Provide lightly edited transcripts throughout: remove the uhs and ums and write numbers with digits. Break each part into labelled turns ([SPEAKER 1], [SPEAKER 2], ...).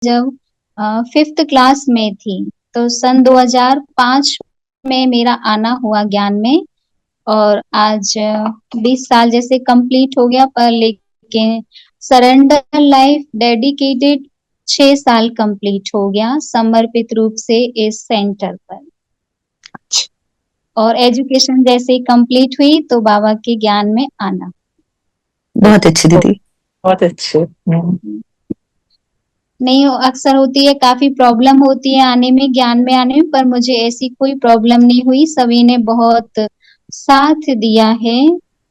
[SPEAKER 1] जब 5th class में थी, तो सन 2005 में मेरा आना हुआ ज्ञान में और आज 20 साल जैसे कंप्लीट हो गया, पर लेकिन सरेंडर लाइफ डेडिकेटेड 6 साल कंप्लीट हो गया समर्पित रूप से इस सेंटर पर। और एजुकेशन जैसे कंप्लीट हुई तो बाबा के ज्ञान में आना।
[SPEAKER 2] बहुत अच्छी दीदी,
[SPEAKER 3] बहुत अच्छे।
[SPEAKER 1] नहीं, अक्सर होती है, काफी प्रॉब्लम होती है आने में, ज्ञान में आने में, पर मुझे ऐसी कोई प्रॉब्लम नहीं हुई। सभी ने बहुत साथ दिया है।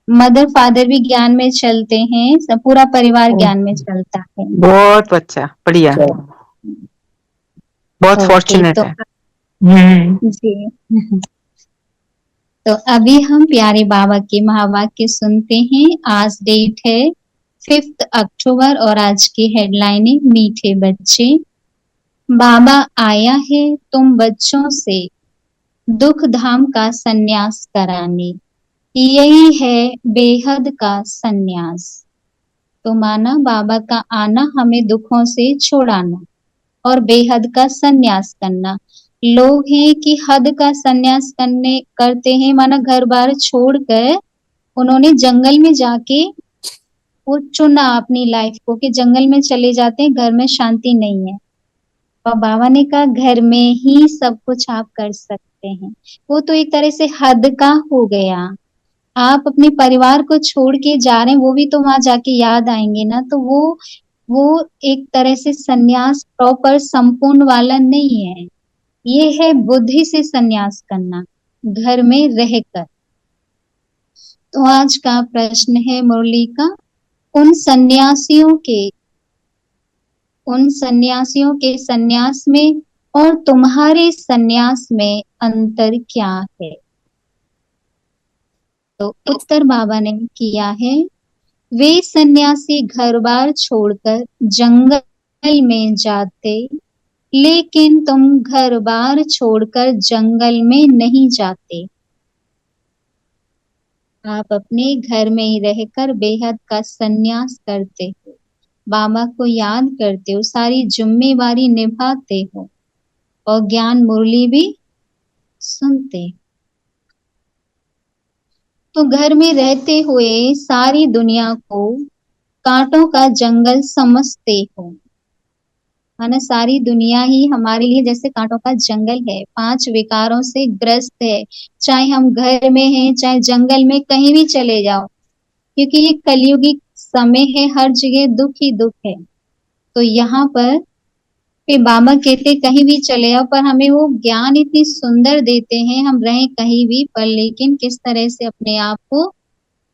[SPEAKER 1] मदर फादर भी ज्ञान में चलते हैं, सब पूरा परिवार ज्ञान में चलता है।
[SPEAKER 2] बहुत अच्छा, बढ़िया, बहुत फॉर्चुनेट
[SPEAKER 1] तो
[SPEAKER 2] है।
[SPEAKER 1] जी तो अभी हम प्यारे बाबा के महावाक्य सुनते हैं। आज डेट है 5 अक्टूबर और आज की हेडलाइन है मीठे बच्चे। बाबा आया है तुम बच्चों से दुख धाम का संन्यास कराने, यही है बेहद का संन्यास। तो माना बाबा का आना हमें दुखों से छुड़ाना और बेहद का संन्यास करना। लोग हैं कि हद का संन्यास करते हैं, माना घर बार छोड़कर उन्होंने जंगल में जाके वो चुना अपनी लाइफ को कि जंगल में चले जाते हैं, घर में शांति नहीं है। और बाबा ने कहा घर में ही सब कुछ आप कर सकते हैं। वो तो एक तरह से हद का हो गया। आप अपने परिवार को छोड़ के जा रहे हैं, वो भी तो वहां जाके याद आएंगे ना। तो वो एक तरह से संन्यास प्रॉपर संपूर्ण वाला नहीं है। ये है बुद्धि से संन्यास करना, घर में रहकर। तो आज का प्रश्न है मुरली का, उन सन्यासियों के सन्यास में और तुम्हारे सन्यास में अंतर क्या है? तो उत्तर बाबा ने किया है, वे सन्यासी घर बार छोड़कर जंगल में जाते, लेकिन तुम घर बार छोड़कर जंगल में नहीं जाते। आप अपने घर में ही रहकर बेहद का संन्यास करते हो, बाबा को याद करते हो, सारी जिम्मेवारी निभाते हो और ज्ञान मुरली भी सुनते हो। तो घर में रहते हुए सारी दुनिया को कांटों का जंगल समझते हो, माना सारी दुनिया ही हमारे लिए जैसे कांटों का जंगल है, 5 विकारों से ग्रस्त है। चाहे हम घर में हैं, चाहे जंगल में, कहीं भी चले जाओ, क्योंकि ये कलयुगी समय है, हर जगह दुख ही दुख है। तो यहाँ पर बाबा कहते कहीं भी चले जाओ, पर हमें वो ज्ञान इतनी सुंदर देते हैं, हम रहें कहीं भी, पर लेकिन किस तरह से अपने आप को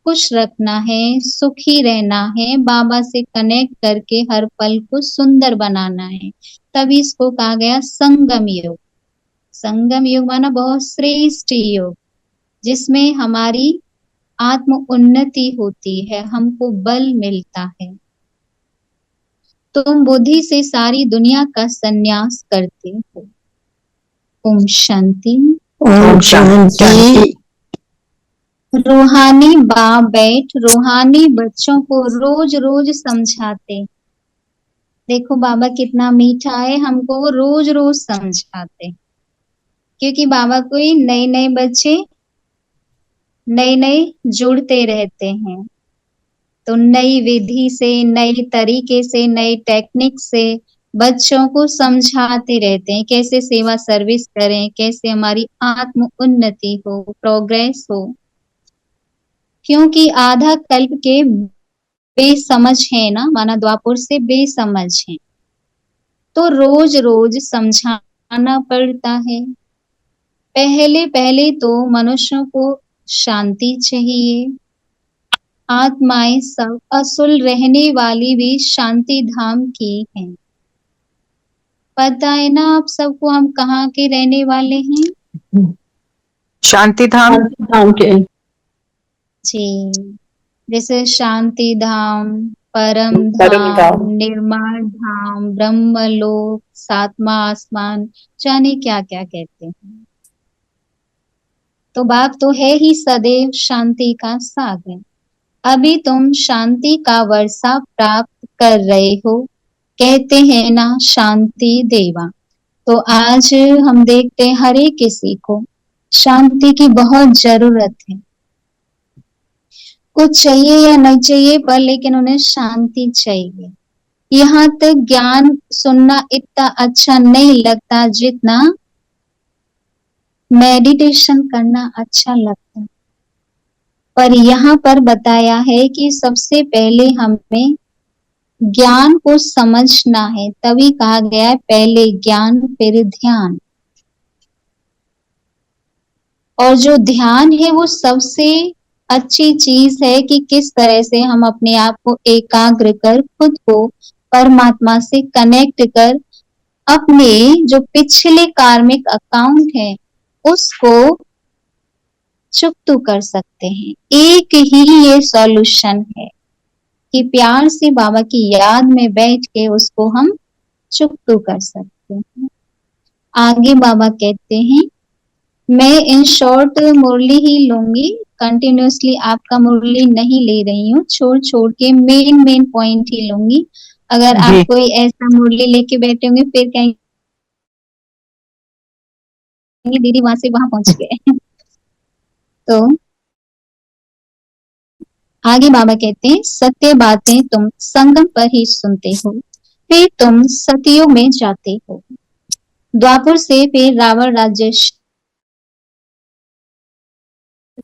[SPEAKER 1] खुश रखना है, सुखी रहना है, बाबा से कनेक्ट करके हर पल को सुंदर बनाना है। तभी इसको कहा गया संगम योग। संगम योग माना बहुत श्रेष्ठ योग, जिसमें हमारी आत्म उन्नति होती है, हमको बल मिलता है। तुम बुद्धि से सारी दुनिया का संन्यास करते हो। ओम शांति।
[SPEAKER 2] ओम शांति।
[SPEAKER 1] रूहानी बाप बैठ रूहानी बच्चों को रोज रोज समझाते। देखो बाबा कितना मीठा है, हमको वो रोज रोज समझाते, क्योंकि बाबा को नए नए बच्चे नए नए जुड़ते रहते हैं। तो नई विधि से, नई तरीके से, नई टेक्निक से बच्चों को समझाते रहते हैं, कैसे सेवा सर्विस करें, कैसे हमारी आत्म उन्नति हो, प्रोग्रेस हो। क्योंकि आधा कल्प के बेसमझ है ना, माना द्वापुर से बेसमझ है, तो रोज रोज समझाना पड़ता है। पहले पहले तो मनुष्यों को शांति चाहिए। आत्माएं सब असुल रहने वाली भी शांति धाम की हैं। पता है ना आप सबको हम कहाँ के रहने वाले हैं?
[SPEAKER 2] शांति धाम के।
[SPEAKER 1] जी, जैसे शांति धाम, परम धाम, निर्माण धाम, ब्रह्मलोक, सातवां आसमान, जाने क्या क्या कहते हैं। तो बाप तो है ही सदैव शांति का सागर। अभी तुम शांति का वर्षा प्राप्त कर रहे हो, कहते हैं ना शांति देवा। तो आज हम देखते हैं हर एक किसी को शांति की बहुत जरूरत है। कुछ चाहिए या नहीं चाहिए पर लेकिन उन्हें शांति चाहिए। यहाँ तक ज्ञान सुनना इतना अच्छा नहीं लगता जितना मेडिटेशन करना अच्छा लगता है। पर यहाँ पर बताया है कि सबसे पहले हमें ज्ञान को समझना है, तभी कहा गया है पहले ज्ञान फिर ध्यान। और जो ध्यान है वो सबसे अच्छी चीज है कि किस तरह से हम अपने आप को एकाग्र कर खुद को परमात्मा से कनेक्ट कर अपने जो पिछले कार्मिक अकाउंट है उसको चुकता कर सकते हैं। एक ही ये सॉल्यूशन है कि प्यार से बाबा की याद में बैठ के उसको हम चुकता कर सकते हैं। आगे बाबा कहते हैं मैं इन शॉर्ट मुरली ही लूंगी, कंटिन्यूसली आपका मुरली नहीं ले रही हूँ, छोड़ छोड़ के मेन पॉइंट ही लूंगी। अगर आप कोई ऐसा मुरली लेके बैठे होंगे फिर कहेंगे दीदी वहां से वहां पहुंच गए। तो आगे बाबा कहते हैं सत्य बातें तुम संगम पर ही सुनते हो, फिर तुम सतियों में जाते हो। द्वापर से फिर रावण राज्य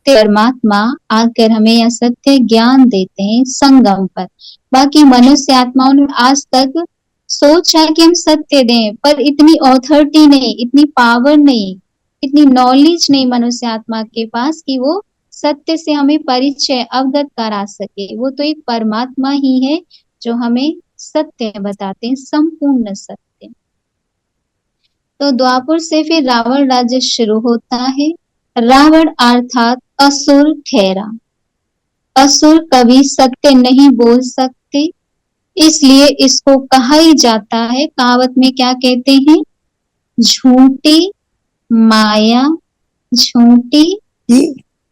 [SPEAKER 1] परमात्मा आकर हमें यह सत्य ज्ञान देते हैं संगम पर। बाकी मनुष्य आत्माओं ने आज तक सोचा कि हम सत्य दें, पर इतनी ऑथोरिटी नहीं, इतनी पावर नहीं, इतनी नॉलेज नहीं मनुष्य आत्मा के पास कि वो सत्य से हमें परिचय अवगत करा सके। वो तो एक परमात्मा ही है जो हमें सत्य बताते हैं, संपूर्ण सत्य। तो द्वापर से फिर रावण राज्य शुरू होता है। रावण अर्थात असुर ठहरा। असुर कभी सत्य नहीं बोल सकते, इसलिए इसको कहा ही जाता है, कहावत में क्या कहते हैं, झूठी माया झूठी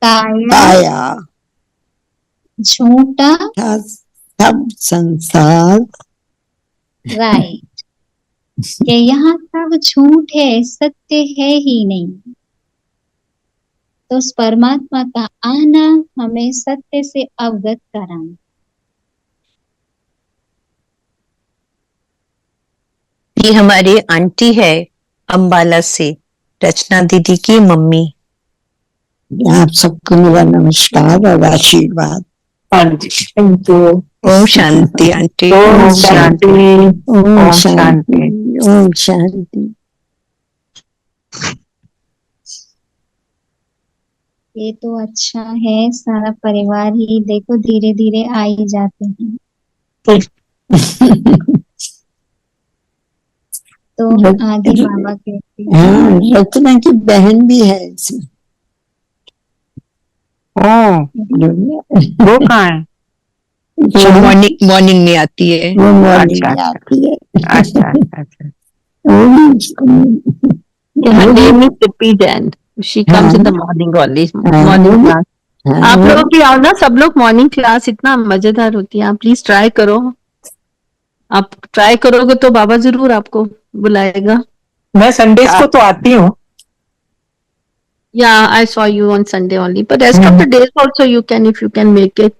[SPEAKER 1] काया झूठा
[SPEAKER 2] सब संसार।
[SPEAKER 1] राइट, कि यहाँ सब झूठ है, सत्य है ही नहीं। तो उस परमात्मा का आना हमें सत्य से अवगत कराना।
[SPEAKER 2] ये हमारी आंटी है अंबाला से, रचना दीदी की मम्मी। आप सबको मेरा नमस्कार और आशीर्वाद। ओम शांति आंटी। ओम शांति। ओम शांति। ओम शांति।
[SPEAKER 1] ये तो अच्छा है, सारा परिवार ही देखो धीरे धीरे आ ही जाते हैं। तो आगे बाबा कहते हैं
[SPEAKER 2] रचना की बहन भी है इसमें। वो कहाँ है? मॉर्निंग में आती है। वो मॉर्निंग में आती है। अच्छा अच्छा। Her name is Tippy Jain. She comes in the morning only. Morning class. आप लोग भी आओ ना, सब लोग मॉर्निंग क्लास इतना मजेदार होती है। आप प्लीज ट्राई करो। आप ट्राई करोगे तो बाबा जरूर आपको बुलाएगा। मैं संडेज को तो आती हूँ। Yeah, I saw you on Sunday only, but rest of the days also you can if you can make it.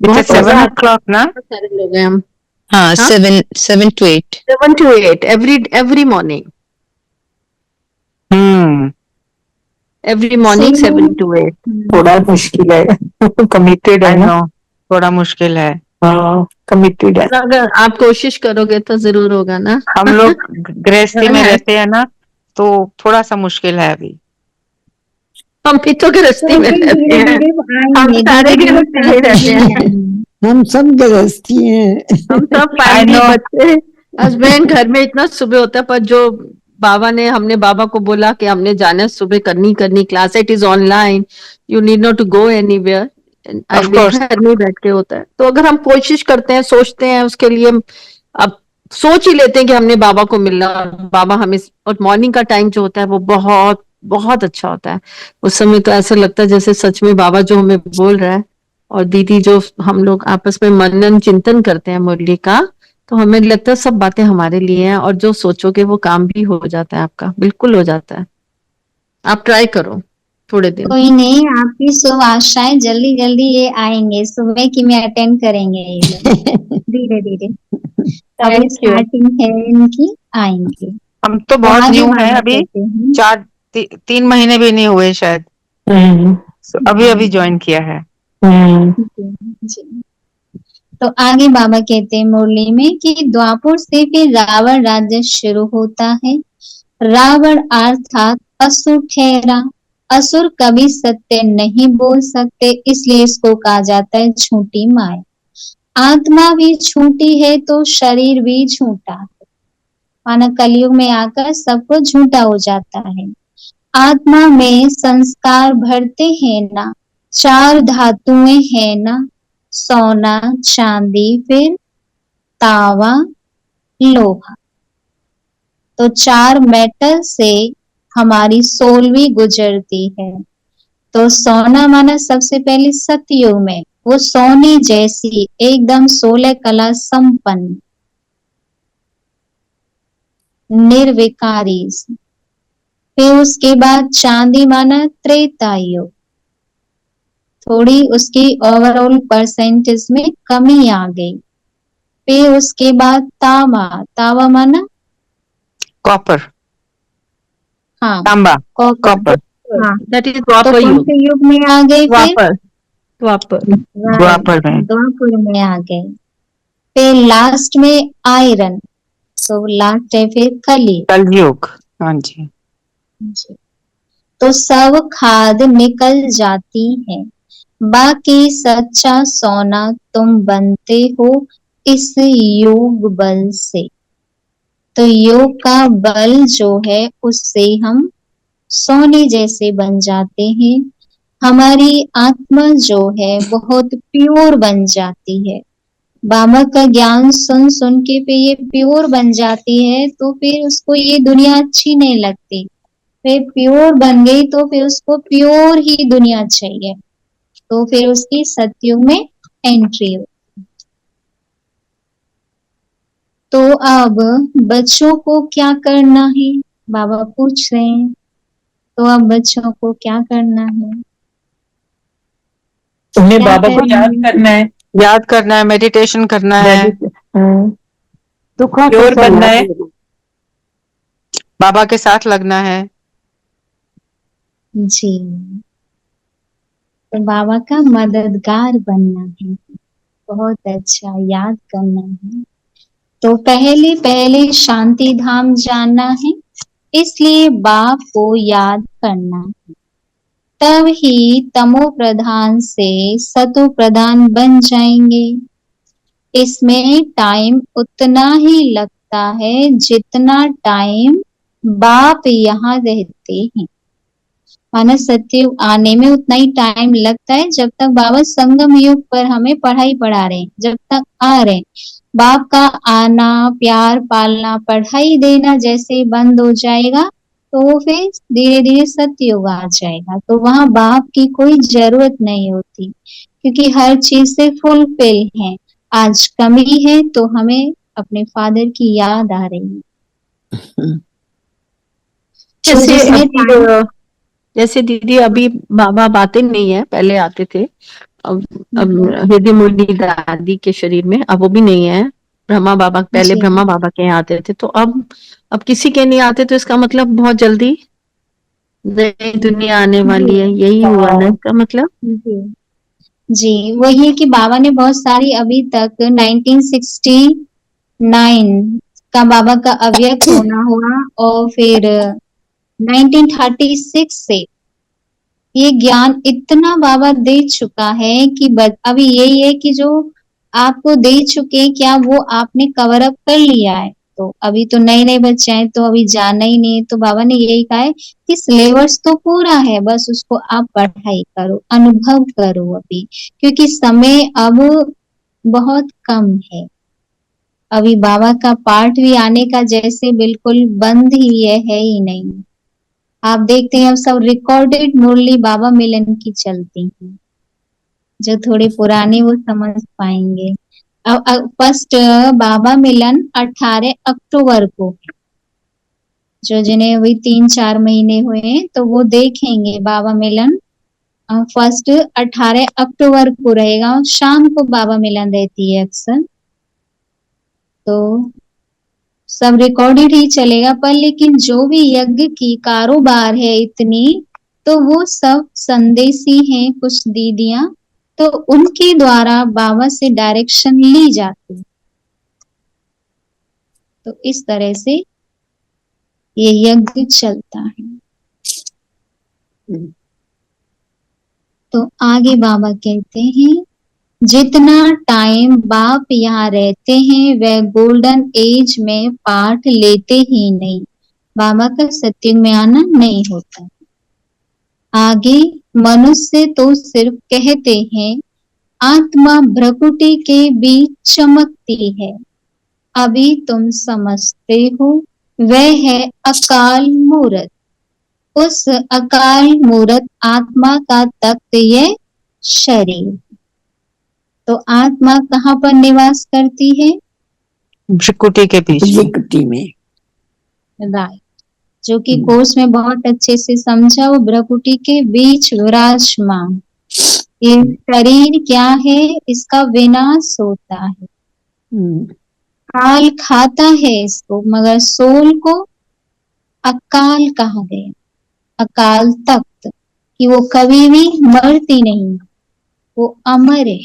[SPEAKER 2] It's 7 o'clock ना? सारे लोग हैं हम। हाँ, 7 to 8. 7 to 8 every morning. Every morning 7 to 8. थोड़ा मुश्किल है। कमिटेड है ना? थोड़ा मुश्किल है। कमिटेड है। अगर आप कोशिश करोगे तो जरूर होगा ना। हम लोग गृहस्थी में रहते हैं ना, तो थोड़ा सा मुश्किल है अभी। हम भी तो गृहस्थी में रहते हैं। हम सारे गृहस्थी में रहते हैं। हम सब गृहस्थी हैं। हम सब फैमिली, बच्चे, हस्बैंड घर में इतना सुबह होता है, पर जो बाबा ने, हमने बाबा को बोला कि हमने जाना सुबह करनी class, it is online, you need not to go anywhere, घर में बैठ के होता है। तो अगर हम कोशिश करते हैं, सोचते हैं उसके लिए, अब सोच ही लेते हैं कि हमने बाबा को मिलना, बाबा हमें, और मॉर्निंग का टाइम जो होता है वो बहुत बहुत अच्छा होता है। उस समय तो ऐसा लगता है जैसे सच में बाबा जो हमें बोल रहा है, और दीदी जो हम लोग आपस में मनन चिंतन करते हैं मुरली का, तो हमें लगता है सब बातें हमारे लिए हैं, और जो सोचोगे वो काम भी हो जाता है आपका, बिल्कुल हो जाता है। आप ट्राई करो थोड़े दिन।
[SPEAKER 1] कोई नहीं, आपकी शुभ आशाएं जल्दी जल्दी ये आएंगे, सुबह की में अटेंड करेंगे ये लोग धीरे धीरे। अभी
[SPEAKER 2] थैंक यू।
[SPEAKER 1] स्टार्टिंग है इनकी, आएंगे।
[SPEAKER 3] हम तो
[SPEAKER 1] तो
[SPEAKER 3] बहुत
[SPEAKER 1] आगे
[SPEAKER 3] न्यू हैं
[SPEAKER 1] बाबा
[SPEAKER 3] अभी,
[SPEAKER 1] कहते हैं।
[SPEAKER 3] 3 महीने भी नहीं हुए शायद। अभी अभी ज्वाइन किया है।
[SPEAKER 1] जी जी। तो आगे बाबा कहते हैं मुरली में कि द्वापर से फिर रावण राज्य शुरू होता है। रावण अर्थात असुर ठहरा। असुर कभी सत्य नहीं बोल सकते, इसलिए इसको कहा जाता है झूठी माया। आत्मा भी झूठी है तो शरीर भी झूठा है। माना कलयुग में आकर सब कुछ झूठा हो जाता है। आत्मा में संस्कार भरते हैं ना, 4 धातुएं हैं ना, सोना चांदी फिर तावा लोहा। तो 4 मेटल से हमारी सोल भी गुजरती है। तो सोना माना सबसे पहले सतयुग में वो सोने जैसी एकदम 16 कला संपन्न निर्विकारी। फिर उसके बाद चांदी माना त्रेता युग, थोड़ी उसकी ओवरऑल परसेंटेज में कमी आ गई। फिर उसके बाद तावा, तावा माना
[SPEAKER 3] कॉपर,
[SPEAKER 1] हाँ
[SPEAKER 3] तांबा,
[SPEAKER 1] कॉपर।
[SPEAKER 3] कॉपर,
[SPEAKER 1] हाँ,
[SPEAKER 2] दैट इज
[SPEAKER 1] तो
[SPEAKER 2] द्वापर
[SPEAKER 1] कौन
[SPEAKER 2] युग।
[SPEAKER 1] से युग में आ गए फिर?
[SPEAKER 2] द्वापर, द्वापर।
[SPEAKER 1] राइट,
[SPEAKER 3] द्वापर में।
[SPEAKER 1] द्वापर में आ गए। फिर लास्ट में आयरन, तो लास्ट है फिर कली।
[SPEAKER 3] कलयुग। हाँ जी।
[SPEAKER 1] तो सब खाद निकल जाती है, बाकी सच्चा सोना तुम बनते हो इस योग बल से। तो योग का बल जो है उससे हम सोने जैसे बन जाते हैं। हमारी आत्मा जो है बहुत प्योर बन जाती है। बाबा का ज्ञान सुन सुन के पे ये प्योर बन जाती है, तो फिर उसको ये दुनिया अच्छी नहीं लगती। फिर प्योर बन गई तो फिर उसको प्योर ही दुनिया चाहिए, तो फिर उसकी सतयुग में एंट्री हो। तो अब बच्चों को क्या करना है, बाबा पूछ रहे हैं। तो अब बच्चों को क्या करना है?
[SPEAKER 3] तुम्हें
[SPEAKER 1] क्या
[SPEAKER 3] बाबा को याद
[SPEAKER 1] करेंगे?
[SPEAKER 3] करना है, याद करना है, मेडिटेशन करना है, प्योर बनना है, बाबा के साथ लगना है।
[SPEAKER 1] जी, तो बाबा का मददगार बनना है। बहुत अच्छा, याद करना है। तो पहले पहले शांति धाम जाना है, इसलिए बाप को याद करना है। तब ही तमो प्रधान से सतो प्रधान बन जाएंगे। इसमें टाइम उतना ही लगता है जितना टाइम बाप यहाँ रहते हैं। माना सत्युग आने में उतना ही टाइम लगता है जब तक बाबा संगम युग पर हमें पढ़ाई पढ़ा रहे हैं, जब तक आ रहे हैं। बाप का आना, प्यार पालना, पढ़ाई देना जैसे बंद हो जाएगा तो फिर धीरे धीरे सत्युग आ जाएगा। तो वहां बाप की कोई जरूरत नहीं होती, क्योंकि हर चीज से फुलफिल है। आज कमी है तो हमें अपने फादर की याद आ रही है। तो
[SPEAKER 2] जैसे
[SPEAKER 1] जिसमें
[SPEAKER 2] अभी
[SPEAKER 1] टाइम,
[SPEAKER 2] जैसे दीदी अभी बाबा बातें नहीं है, पहले आते थे। अब हृदय मुरली दादी के शरीर में अब वो भी नहीं है। ब्रह्मा बाबा, पहले
[SPEAKER 1] जी
[SPEAKER 2] ब्रह्मा बाबा के यहाँ आते थे, तो अब किसी के नहीं आते, तो इसका मतलब बहुत जल्दी नई दुनिया आने वाली
[SPEAKER 1] जी
[SPEAKER 2] है, यही हुआ ना इसका मतलब।
[SPEAKER 1] जी जी, वही है कि बाबा ने बहुत सारी अभी तक 1969 का बाबा का अव्यक्त होना हुआ, और फिर 1936 से ये ज्ञान इतना बाबा दे चुका है कि अभी यही है कि जो आपको दे चुके क्या वो आपने कवर अप कर लिया है। तो अभी तो नए नए बच्चे हैं तो अभी जाना ही नहीं है, तो बाबा ने यही कहा है कि सिलेबस तो पूरा है, बस उसको आप पढ़ाई करो, अनुभव करो अभी, क्योंकि समय अब बहुत कम है। अभी बाबा का पाठ भी आने का जैसे बिल्कुल बंद ही है ही नहीं। आप देखते हैं अब सब रिकॉर्डेड मुरली बाबा मिलन की चलती हैं। जो थोड़े पुराने वो समझ पाएंगे। फर्स्ट बाबा मिलन 18 अक्टूबर को, जो जिन्हें अभी 3-4 महीने हुए हैं तो वो देखेंगे बाबा मिलन। फर्स्ट 18 अक्टूबर को रहेगा, शाम को बाबा मिलन रहती है अक्सर। तो सब रिकॉर्डेड ही चलेगा, पर लेकिन जो भी यज्ञ की कारोबार है इतनी, तो वो सब संदेशी हैं कुछ दीदियां, तो उनके द्वारा बाबा से डायरेक्शन ली जाती है। तो इस तरह से ये यज्ञ चलता है। तो आगे बाबा कहते हैं, जितना टाइम बाप यहाँ रहते हैं वह गोल्डन एज में पाठ लेते ही नहीं, बाबा का सत्युग में आना नहीं होता। आगे मनुष्य तो सिर्फ कहते हैं आत्मा भ्रकुटी के बीच चमकती है, अभी तुम समझते हो वह है अकाल मूरत। उस अकाल मूरत आत्मा का तख्त यह शरीर। तो आत्मा कहाँ पर निवास करती है?
[SPEAKER 3] भ्रिकुटी के बीच,
[SPEAKER 2] भ्रिकुटी में।
[SPEAKER 1] राइट, जो कि कोर्स में बहुत अच्छे से समझा, वो भ्रिकुटी के बीच विराजमान। ये शरीर क्या है? इसका विनाश होता है, काल खाता है इसको, मगर सोल को अकाल कहा गया, अकाल तख्त, कि वो कभी भी मरती नहीं, वो अमर है।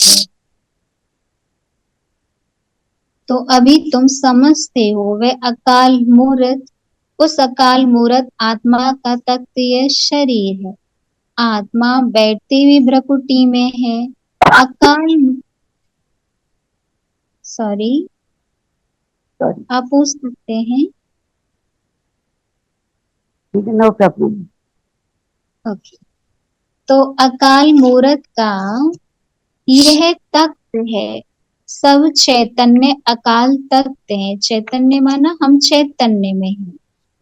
[SPEAKER 1] तो अभी तुम समझते हो वह अकाल मूरत, उस अकाल मूरत आत्मा का तख्त यह शरीर है। आत्मा बैठती हुई भ्रकुटी में है। अकाल, सॉरी आप पूछ सकते हैं।
[SPEAKER 2] No problem.
[SPEAKER 1] ओके, तो अकाल मूरत का यह तख्त है। सब चैतन्य अकाल तख्त है। चैतन्य माना हम चैतन्य में हैं।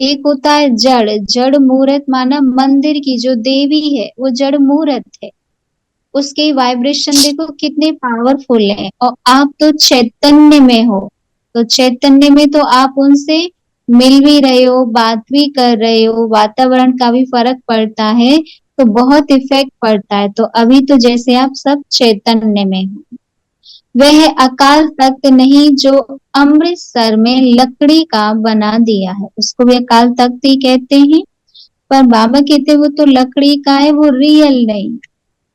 [SPEAKER 1] एक होता है जड़, जड़ मूरत माना मंदिर की जो देवी है वो जड़ मूरत है, उसके वाइब्रेशन देखो कितने पावरफुल है। और आप तो चैतन्य में हो, तो चैतन्य में तो आप उनसे मिल भी रहे हो, बात भी कर रहे हो, वातावरण का भी फर्क पड़ता है, तो बहुत इफेक्ट पड़ता है। तो अभी तो जैसे आप सब चैतन्य में हो, वह अकाल तख्त नहीं जो अमृतसर में लकड़ी का बना दिया है, उसको भी अकाल तख्त ही कहते हैं। पर बाबा कहते वो तो लकड़ी का है, वो रियल नहीं।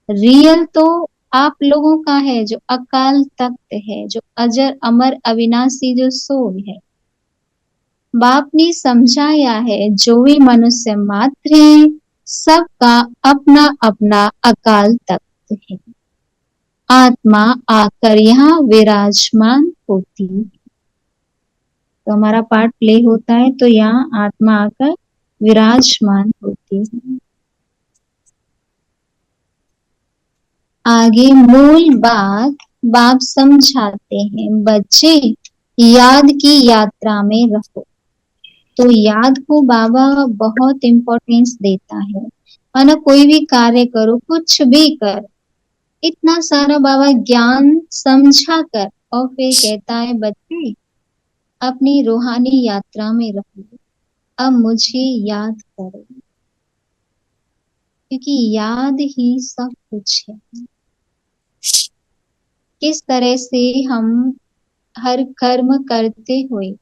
[SPEAKER 1] रियल तो आप लोगों का है, जो अकाल तख्त है, जो अजर अमर अविनाशी जो सोल है। बाप ने समझाया है जो भी मनुष्य मात्र है सबका अपना अपना अकाल तख्त है। आत्मा आकर यहाँ विराजमान होती है। तो हमारा पार्ट प्ले होता है तो यहाँ आत्मा आकर विराजमान होती है। आगे मूल बात बाप समझाते हैं, बच्चे याद की यात्रा में रहो। तो याद को बाबा बहुत इम्पोर्टेंस देता है। माना कोई भी कार्य करो, कुछ भी कर, इतना सारा बाबा ज्ञान समझा कर, और फिर कहता है बच्चे अपनी रूहानी यात्रा में रहो, अब मुझे याद करो, क्योंकि याद ही सब कुछ है। किस तरह से हम हर कर्म करते हुए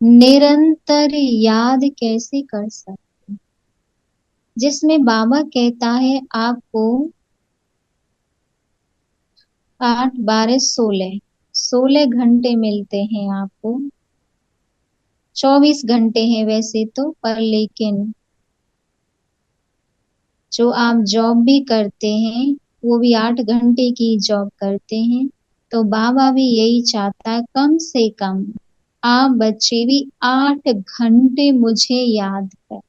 [SPEAKER 1] निरंतर याद कैसे कर सकते हैं, जिसमें बाबा कहता है आपको 8, 12, 16 घंटे मिलते हैं आपको। 24 घंटे हैं वैसे तो, पर लेकिन जो आप जॉब भी करते हैं वो भी 8 घंटे की जॉब करते हैं। तो बाबा भी यही चाहता है कम से कम आप बच्चे भी 8 घंटे मुझे याद कर।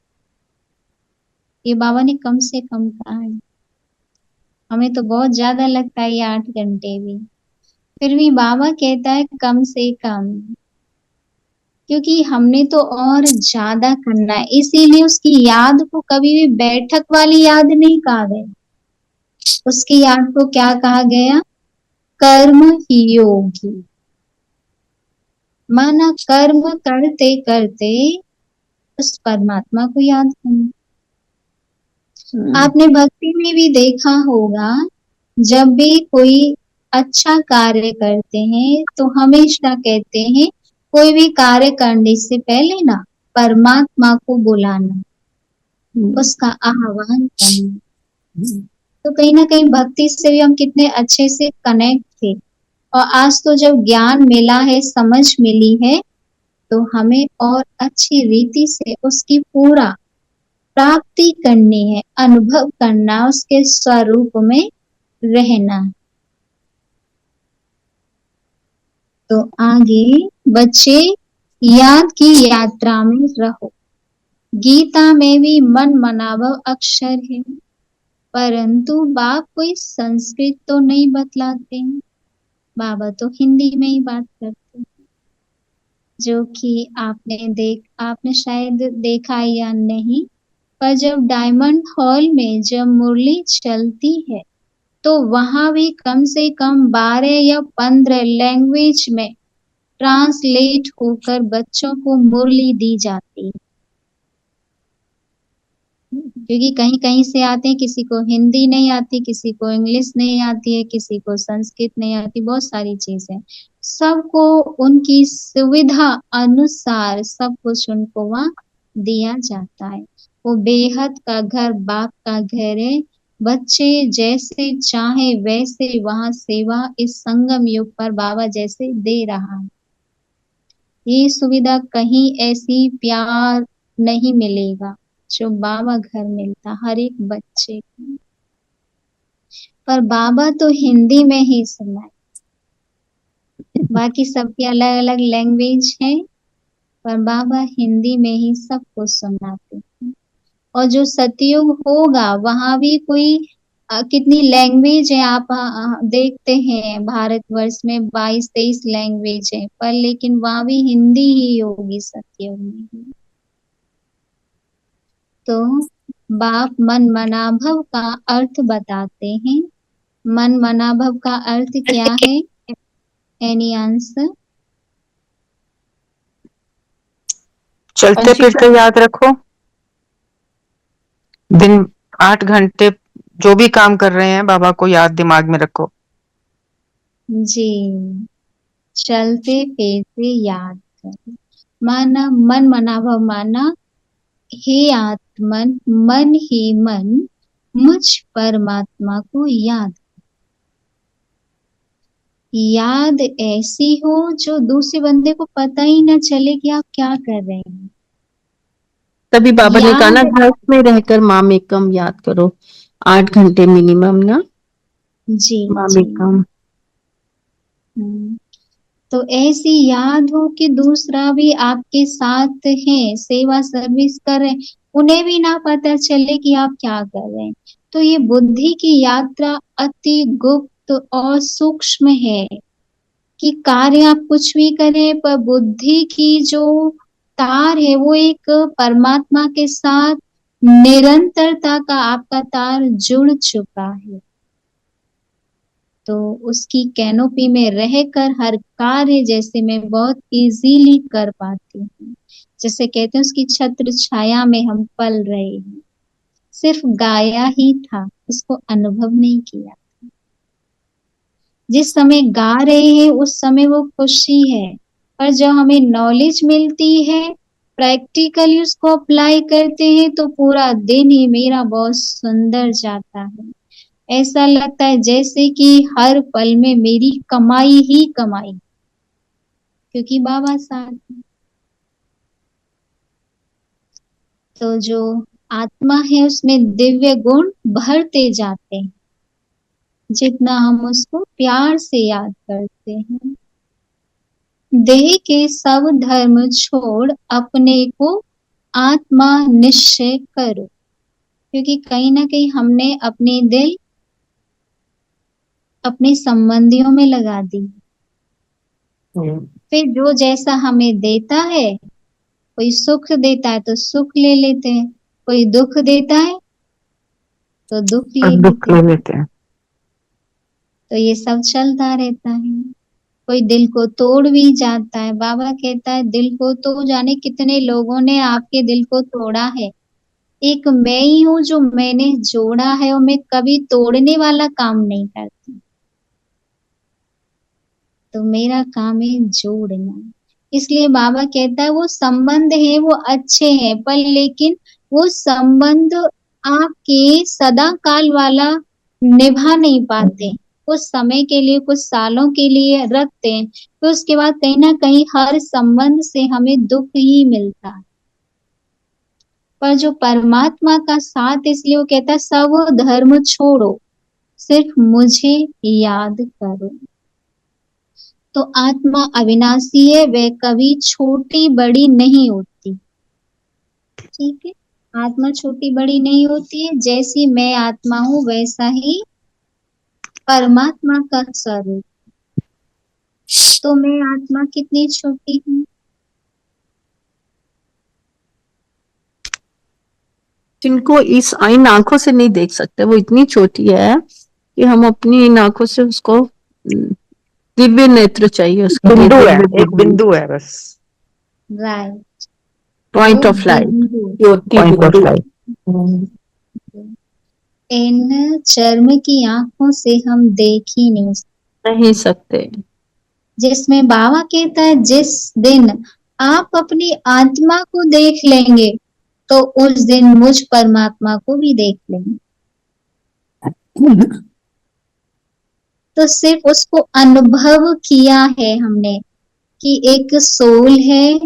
[SPEAKER 1] ये बाबा ने कम से कम कहा है। हमें तो बहुत ज्यादा लगता है ये 8 घंटे भी, फिर भी बाबा कहता है कम से कम, क्योंकि हमने तो और ज्यादा करना है। इसीलिए उसकी याद को कभी भी बैठक वाली याद नहीं कहा गया, उसकी याद को क्या कहा गया? कर्म योगी। माना कर्म करते करते उस परमात्मा को याद करना। आपने भक्ति में भी देखा होगा, जब भी कोई अच्छा कार्य करते हैं तो हमेशा कहते हैं कोई भी कार्य करने से पहले ना परमात्मा को बुलाना, उसका आह्वान करना। तो कहीं ना कहीं भक्ति से भी हम कितने अच्छे से कनेक्ट थे, और आज तो जब ज्ञान मिला है, समझ मिली है, तो हमें और अच्छी रीति से उसकी पूरा प्राप्ति करनी है, अनुभव करना, उसके स्वरूप में रहना। तो आगे बच्चे याद की यात्रा में रहो। गीता में भी मन मनाभव अक्षर है, परंतु बाप कोई संस्कृत तो नहीं बतलाते हैं, बाबा तो हिंदी में ही बात करते हैं। जो कि आपने शायद देखा या नहीं, पर जब डायमंड हॉल में जब मुरली चलती है तो वहां भी कम से कम 12 या 15 लैंग्वेज में ट्रांसलेट होकर बच्चों को मुरली दी जाती है। क्योंकि कहीं कहीं से आते हैं, किसी को हिंदी नहीं आती, किसी को इंग्लिश नहीं आती है, किसी को संस्कृत नहीं आती, बहुत सारी चीजें। सबको उनकी सुविधा अनुसार सब कुछ उनको वहाँ दिया जाता है। वो बेहद का घर बाप का घर है। बच्चे जैसे चाहे वैसे वहाँ सेवा इस संगम युग पर बाबा जैसे दे रहा है। ये सुविधा कहीं ऐसी प्यार नहीं मिलेगा जो बाबा घर मिलता हर एक बच्चे को। पर बाबा तो हिंदी में ही सुनाए, बाकी सबकी अलग अलग लैंग्वेज है, पर बाबा हिंदी में ही सबको सुनाते हैं। और जो सतयुग होगा वहां भी कोई कितनी लैंग्वेज है, आप देखते हैं भारतवर्ष में 22-23 लैंग्वेज है, पर लेकिन वहां भी हिंदी ही होगी सतयुग में। तो बाप मन मनाभव का अर्थ बताते हैं। मन मनाभव का अर्थ क्या है? Any answer?
[SPEAKER 3] चलते फिरते याद रखो, दिन 8 घंटे जो भी काम कर रहे हैं बाबा को याद दिमाग में रखो।
[SPEAKER 1] जी, चलते फिरते याद करो। माना मन मनाभव, माना हे आत्मन, मन ही मन मुझ परमात्मा को याद ऐसी हो जो दूसरे बंदे को पता ही न चले कि आप क्या कर रहे हैं।
[SPEAKER 2] तभी बाबा ने कहा ना,
[SPEAKER 1] याद,
[SPEAKER 2] घर में रहकर मामेकम याद करो, 8 घंटे मिनिमम ना।
[SPEAKER 1] जी
[SPEAKER 2] मामेकम।
[SPEAKER 1] तो ऐसी याद हो कि दूसरा भी आपके साथ है, सेवा सर्विस कर रहे हैं, उन्हें भी ना पता चले कि आप क्या कर रहे हैं। तो ये बुद्धि की यात्रा अति गुप्त और सूक्ष्म है कि कार्य आप कुछ भी करें, पर बुद्धि की जो तार है वो एक परमात्मा के साथ निरंतरता का आपका तार जुड़ चुका है। तो उसकी कैनोपी में रहकर हर कार्य जैसे मैं बहुत इजीली कर पाती हूँ। जैसे कहते हैं उसकी छत्र छाया में हम पल रहे हैं, सिर्फ गाया ही था, उसको अनुभव नहीं किया। जिस समय गा रहे हैं उस समय वो खुशी है, पर जब हमें नॉलेज मिलती है, प्रैक्टिकली उसको अप्लाई करते हैं, तो पूरा दिन ही मेरा बहुत सुंदर जाता है। ऐसा लगता है जैसे कि हर पल में मेरी कमाई ही कमाई, क्योंकि बाबा साथ है। तो जो आत्मा है उसमें दिव्य गुण भरते जाते हैं जितना हम उसको प्यार से याद करते हैं। देह के सब धर्म छोड़ अपने को आत्मा निश्चय करो, क्योंकि कहीं ना कहीं हमने अपनी दिल अपने संबंधियों में लगा दी। फिर जो जैसा हमें देता है, कोई सुख देता है तो सुख ले लेते हैं, कोई दुख देता है तो दुख ले लेते हैं।
[SPEAKER 2] लेते हैं।
[SPEAKER 1] तो ये सब चलता रहता है। कोई दिल को तोड़ भी जाता है। बाबा कहता है दिल को तो जाने कितने लोगों ने आपके दिल को तोड़ा है, एक मैं ही हूँ जो मैंने जोड़ा है, और मैं कभी तोड़ने वाला काम नहीं करती। तो मेरा काम है जोड़ना। इसलिए बाबा कहता है वो संबंध है वो अच्छे हैं, पर लेकिन वो संबंध आपके सदा काल वाला निभा नहीं पाते। कुछ समय के लिए, कुछ सालों के लिए रखते हैं, तो उसके बाद कहीं ना कहीं हर संबंध से हमें दुख ही मिलता है। पर जो परमात्मा का साथ, इसलिए वो कहता है सब धर्म छोड़ो, सिर्फ मुझे याद करो। तो आत्मा अविनाशी है, वह कभी छोटी बड़ी नहीं होती। ठीक है, आत्मा छोटी बड़ी नहीं होती है। जैसी मैं आत्मा हूँ वैसा ही परमात्मा का स्वरूप। तो मैं आत्मा कितनी छोटी हूँ?
[SPEAKER 2] जिनको इस इन आंखों से नहीं देख सकते, वो इतनी छोटी है कि हम अपनी इन आंखों से उसको दिव्य नेत्र चाहिए, उसके लिए
[SPEAKER 3] बिंदु है,
[SPEAKER 2] दिव्य
[SPEAKER 3] एक बिंदु है बस।
[SPEAKER 1] राइट,
[SPEAKER 2] पॉइंट
[SPEAKER 1] वो
[SPEAKER 2] ऑफ लाइट,
[SPEAKER 1] बिंदु।
[SPEAKER 2] ज्योति
[SPEAKER 3] पॉइंट ऑफ
[SPEAKER 2] बिंदु।
[SPEAKER 3] लाइट।
[SPEAKER 1] इन चर्म की आंखों से हम देख ही नहीं सकते।
[SPEAKER 2] नहीं सकते।
[SPEAKER 1] जिसमें बाबा कहता है जिस दिन आप अपनी आत्मा को देख लेंगे, तो उस दिन मुझ परमात्मा को भी देख लेंगे। तो सिर्फ उसको अनुभव किया है हमने कि एक सोल है,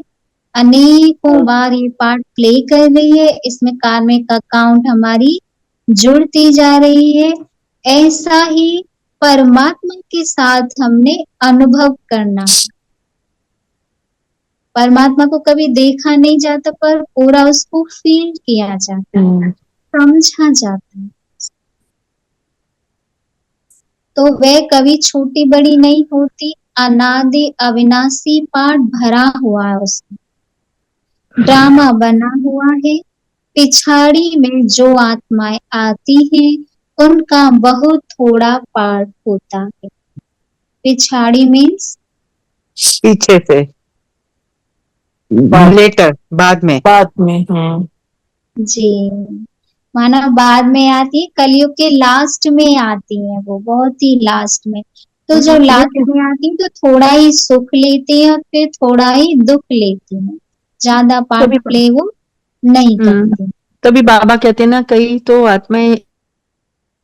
[SPEAKER 1] अनेकों बार ये पार्ट प्ले कर रही है, इसमें कार्मिक अकाउंट हमारी जुड़ती जा रही है। ऐसा ही परमात्मा के साथ हमने अनुभव करना। परमात्मा को कभी देखा नहीं जाता, पर पूरा उसको फील किया जाता है, समझा जाता है। तो वह कभी छोटी बड़ी नहीं होती, अनादि अविनाशी पाठ भरा हुआ है उसमें, ड्रामा बना हुआ है। पिछाड़ी में जो आत्माएं आती हैं उनका बहुत थोड़ा पार्ट होता है। पिछाड़ी मीन्स
[SPEAKER 3] पीछे से, लेटर, बाद में।
[SPEAKER 1] जी, माना बाद में आती है, कलयुग के लास्ट में आती है, वो बहुत ही लास्ट में। तो जब लास्ट में आती है तो थोड़ा ही सुख लेती है और फिर थोड़ा ही दुख लेती है, ज्यादा पार्ट प्ले वो नहीं करती।
[SPEAKER 2] तभी बाबा कहते हैं ना, कई तो आत्माएं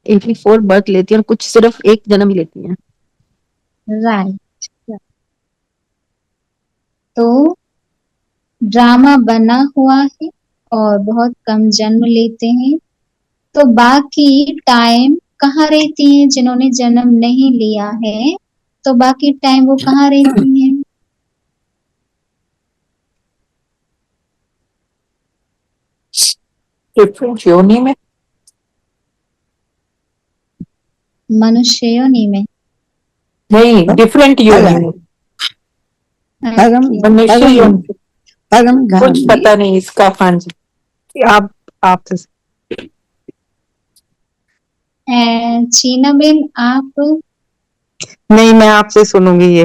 [SPEAKER 2] 84 बर्थ लेती हैं और कुछ सिर्फ एक जन्म ही लेती हैं।
[SPEAKER 1] राइट। तो ड्रामा बना हुआ है और बहुत कम जन्म लेते हैं। तो बाकी टाइम कहाँ रहती हैं? जिन्होंने जन्म नहीं लिया है, तो बाकी टाइम वो कहाँ रहती हैं?
[SPEAKER 3] डिफरेंट योनि में,
[SPEAKER 1] मनुष्य योनि में।
[SPEAKER 3] नहीं, डिफरेंट योनि में। मनुष्य योनि, कुछ पता नहीं इसका। हाँ जी, आप
[SPEAKER 1] चीना बेन आप?
[SPEAKER 3] नहीं, मैं आपसे सुनूंगी ये।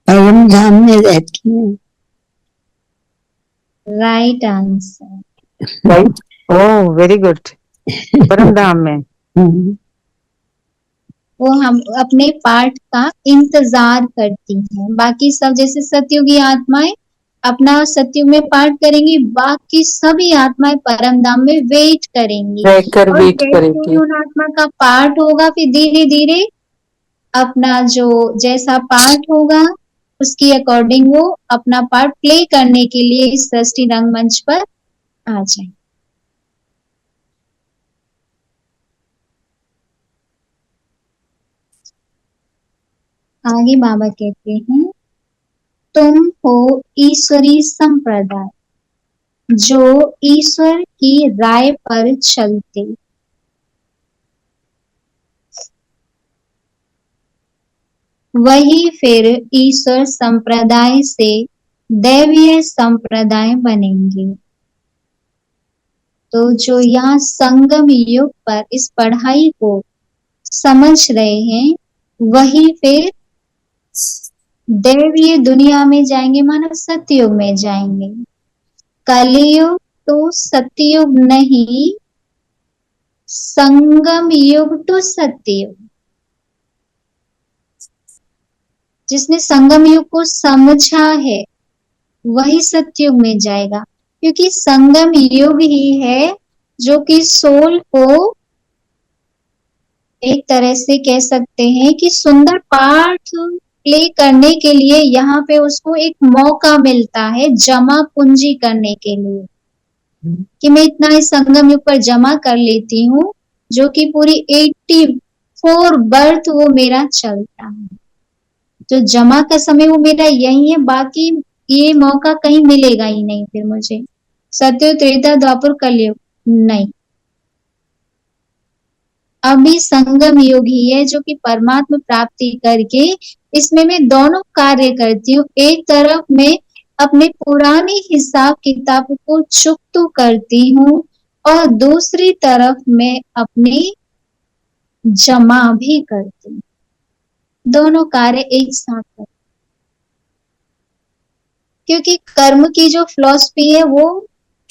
[SPEAKER 4] परम धाम में रहती हूँ।
[SPEAKER 1] Right answer.
[SPEAKER 3] Right, oh very good. परम धाम में।
[SPEAKER 1] वो हम अपने पार्ट का इंतजार करती हैं। बाकी सब जैसे सतयुगी आत्माएं अपना सतयुग में पार्ट करेंगी, बाकी सभी आत्माएं परम धाम में वेट करेंगी।
[SPEAKER 3] रहकर
[SPEAKER 1] और
[SPEAKER 3] वेट
[SPEAKER 1] जैसे
[SPEAKER 3] करेगी।
[SPEAKER 1] ही उन आत्मा का पार्ट होगा, फिर धीरे धीरे अपना जो जैसा पार्ट होगा उसकी अकॉर्डिंग वो अपना पार्ट प्ले करने के लिए इस सृष्टि रंगमंच पर आ जाए। आगे बाबा कहते हैं, तुम हो ईश्वरी संप्रदाय जो ईश्वर की राय पर चलते। वही फिर ईश्वर संप्रदाय से दैवीय संप्रदाय बनेंगे। तो जो यहाँ संगम युग पर इस पढ़ाई को समझ रहे हैं वही फिर दैवीय दुनिया में जाएंगे, मानो सतयुग में जाएंगे। कलयुग तो सतयुग नहीं, संगम युग तो सतयुग। जिसने संगम युग को समझा है वही सतयुग में जाएगा, क्योंकि संगम युग ही है जो कि सोल को एक तरह से कह सकते हैं कि सुंदर पार्ट प्ले करने के लिए यहाँ पे उसको एक मौका मिलता है जमा पूंजी करने के लिए, कि मैं इतना इस संगम युग पर जमा कर लेती हूँ, जो कि पूरी 84 बर्थ वो मेरा चलता है। जो जमा का समय वो मेरा यही है, बाकी ये मौका कहीं मिलेगा ही नहीं फिर मुझे, सत्युग त्रेता द्वापर कलयुग नहीं। अभी संगम युग ही है जो कि परमात्मा प्राप्ति करके इसमें मैं दोनों कार्य करती हूँ। एक तरफ मैं अपने पुराने हिसाब किताब को चुकता करती हूँ और दूसरी तरफ मैं अपने जमा भी करती हूँ, दोनों कार्य एक साथ करती हूँ। क्योंकि कर्म की जो फिलॉसफी है वो